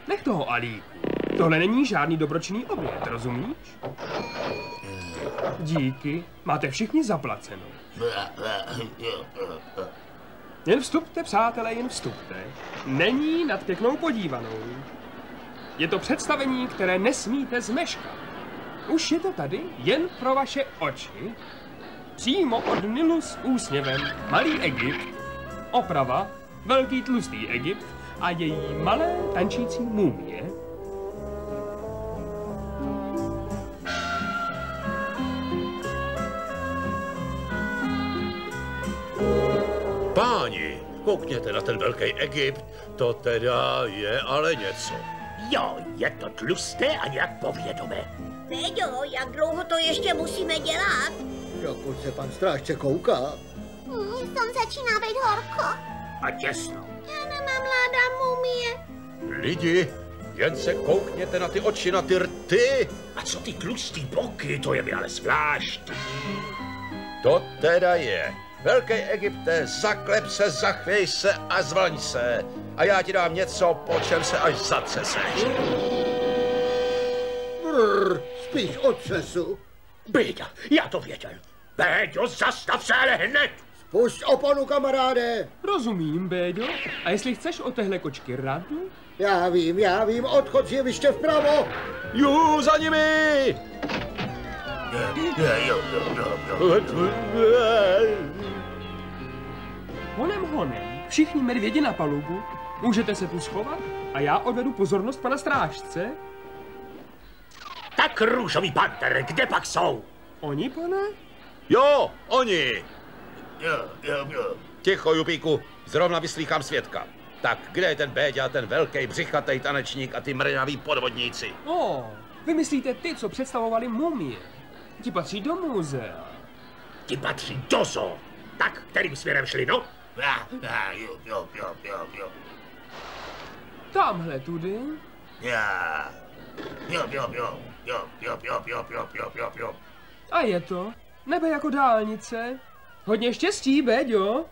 Nech toho, Alíku. Tohle není žádný dobročinný oběd, rozumíš? Díky, máte všichni zaplaceno. Jen vstupte, přátelé, jen vstupte. Není nad pěknou podívanou. Je to představení, které nesmíte zmeškat. Už je to tady jen pro vaše oči. Přímo od Nilu s úsměvem Malý Egypt. Oprava Velký tlustý Egypt a její malé tančící mumie. Páni, koukněte na ten Velký Egypt, to teda je ale něco. Jo, je to tlusté a nějak povědomé. Béďo, jak dlouho to ještě musíme dělat? Dokud se pan strážce kouká. Tam začíná být horko. A těsno. Já nemám ráda mumie. Lidi, jen se koukněte na ty oči, na ty rty. A co ty tlustý boky, to je mi ale zvláštní. To teda je. Velký Egypte, zaklep se, zachvěj se a zvaň se. A já ti dám něco, po čem se až zatřeseš. Spíš otřesu. Béďa, já to věděl. Béďo, zastav se ale hned. Pusť oponu, kamaráde. Rozumím, Béďo. A jestli chceš o téhle kočky radu? Já vím, odchod z jeviště vpravo. Juhu, za nimi! Honem, všichni medvědi na palubu. Můžete se tu schovat a já odvedu pozornost pana strážce. Tak růžový panter, kde pak jsou? Oni, pane? Jo, oni. Jo. Ticho, Jupíku, zrovna vyslýchám svědka. Tak, kde je ten Béďa, ten velký břichatej tanečník a ty mrňaví podvodníci? Vy myslíte ty, co představovali mumie. Ti patří do muzea. Ti patří do zoo. Tak, kterým směrem šli, no? Jo. Tamhle tudy. Jo. A je to. Nebe jako dálnice. Hodně štěstí, Béďo.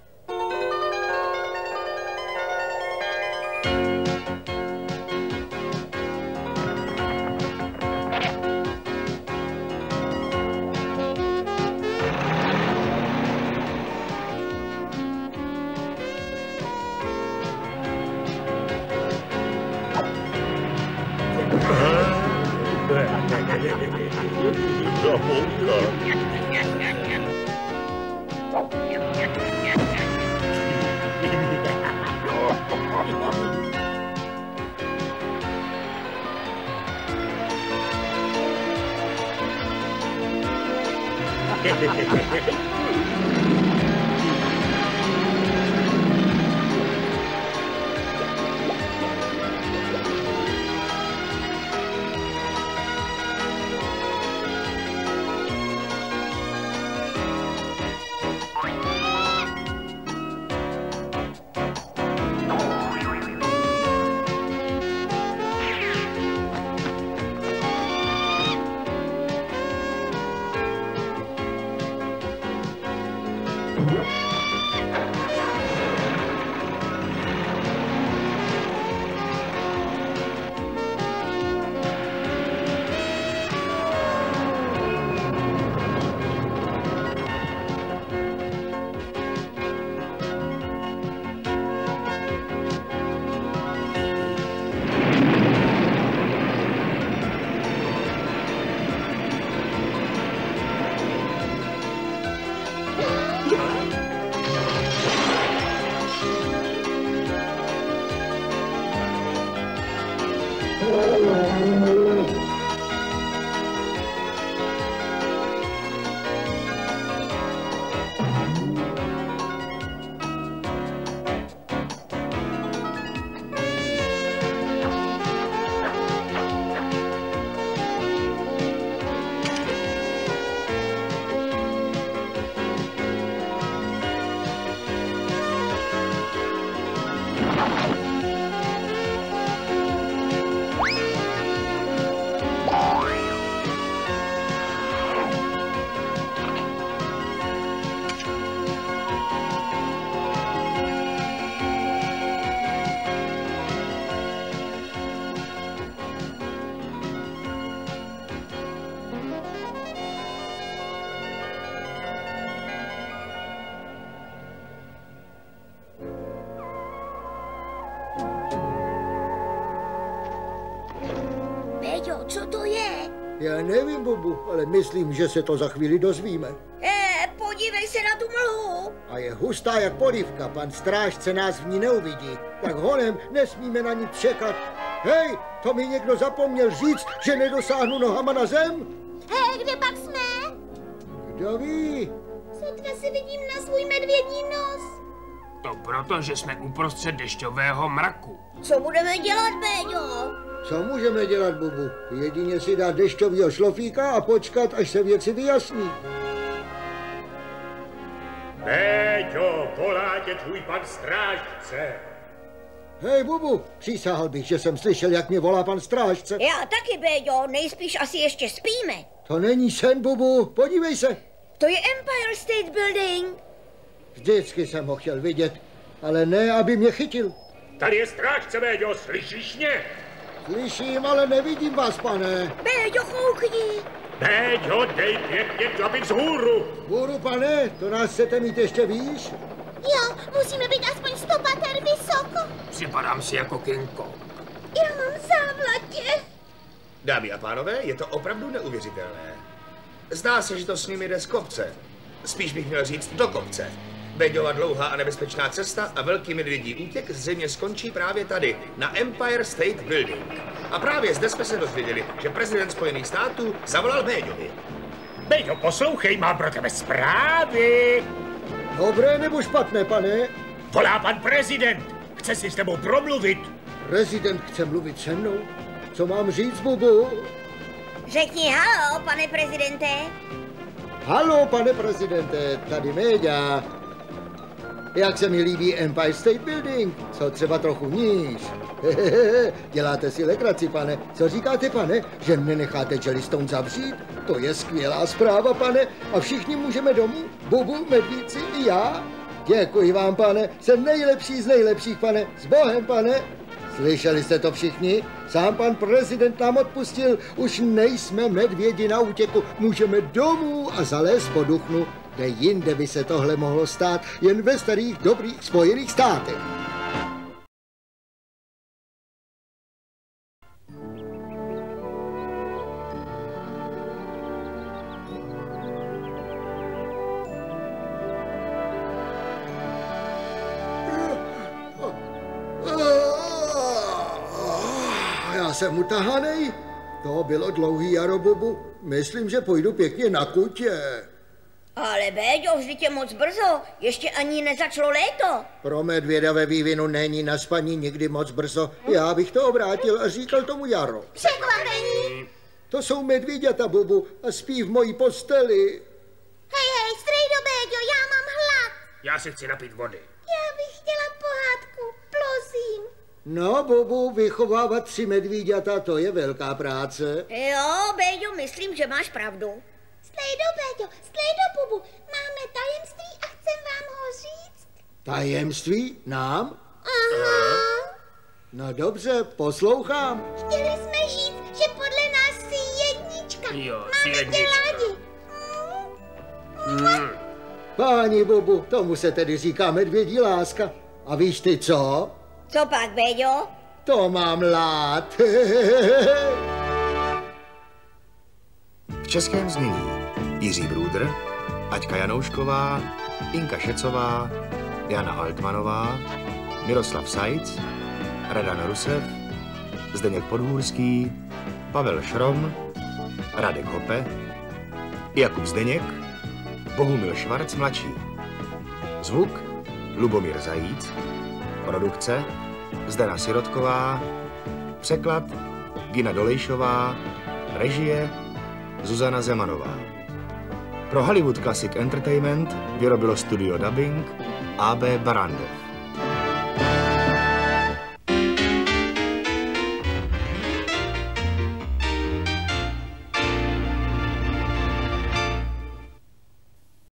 Co to je? Já nevím, Bubu, ale myslím, že se to za chvíli dozvíme. Podívej se na tu mlhu. A je hustá jak polívka, pan strážce nás v ní neuvidí. Tak honem nesmíme na ní čekat. Hej, to mi někdo zapomněl říct, že nedosáhnu nohama na zem? Hej, kde pak jsme? Kdo ví? Sotva si vidím na svůj medvědí nos. To proto, že jsme uprostřed dešťového mraku. Co budeme dělat, Béďo? Co můžeme dělat, Bubu? Jedině si dát dešťovýho šlofíka a počkat, až se věci vyjasní. Béďo, volá tě tvůj pan strážce. Hej, Bubu, přísahal bych, že jsem slyšel, jak mě volá pan strážce. Já taky, Béďo, nejspíš asi ještě spíme. To není sen, Bubu, podívej se. To je Empire State Building. Vždycky jsem ho chtěl vidět, ale ne, aby mě chytil. Tady je strážce, Béďo, slyšíš mě? Slyším, ale nevidím vás, pane. Béďo, koukni. Béďo, dej pěkně klapy vzhůru. Vzhůru, pane, to nás chcete mít ještě výš? Jo, musíme být aspoň 100 pater vysoko. Připadám si jako King Kong. Já mám závlatě. Dámy a pánové, je to opravdu neuvěřitelné. Zdá se, že to s nimi jde z kopce. Spíš bych měl říct do kopce. Béďova dlouhá a nebezpečná cesta a velký medvědí útěk zřejmě skončí právě tady, na Empire State Building. A právě zde jsme se dozvěděli, že prezident Spojených států zavolal Béďovi. Béďo, poslouchej, mám pro tebe zprávy. Dobré nebo špatné, pane? Volá pan prezident. Chce si s tebou promluvit. Prezident chce mluvit se mnou? Co mám říct, Bubu? Řekni halo, pane prezidente. Halo, pane prezidente, tady Méďa. Jak se mi líbí Empire State Building, co třeba trochu níž. Děláte si legraci, pane. Co říkáte, pane, že mne necháte Jellystone zavřít? To je skvělá zpráva, pane. A všichni můžeme domů? Bubu, medvíci i já? Děkuji vám, pane. Jsem nejlepší z nejlepších, pane. S Bohem, pane. Slyšeli jste to všichni? Sám pan prezident nám odpustil. Už nejsme medvědi na útěku. Můžeme domů a zalézt po duchnu. Kde jinde by se tohle mohlo stát, jen ve starých dobrých Spojených státech. Já jsem utahanej. To bylo dlouhý jaro, Bubu. Myslím, že půjdu pěkně na kutě. Ale Béďo, vždyť je moc brzo, ještě ani nezačalo léto. Pro medvěda ve vývinu není na spaní nikdy moc brzo. Já bych to obrátil a říkal tomu jaro. Překvapení. To jsou medvíďata, Bubu, a spí v mojí posteli. Hej, strejdo Béďo, já mám hlad. Já si chci napít vody. Já bych chtěla pohádku, prosím. No, Bubu, vychovávat 3 medvíďata, to je velká práce. Jo, Béďo, myslím, že máš pravdu. Slejdo, Béďo, slejdo, Bubu, máme tajemství a chcem vám ho říct. Tajemství? Nám? Aha. No dobře, poslouchám. Chtěli jsme říct, že podle nás jsi jednička. Jo, máme tě rádi. Páni Bubu, tomu se tedy říká medvědí láska. A víš ty co? Co pak, Béďo? To mám rád. V českém znění Jiří Brůdr, Aťka Janoušková, Inka Šecová, Jana Altmanová, Miroslav Sajc, Radan Rusev, Zdeněk Podhůrský, Pavel Šrom, Radek Hope, Jakub Zdeněk, Bohumil Švarc mladší. Zvuk Lubomír Zajíc, produkce Zdena Sirotková, překlad Gina Dolejšová, režie Zuzana Zemanová. Pro Hollywood Classic Entertainment vyrobilo studio dubbing AB Barrandov.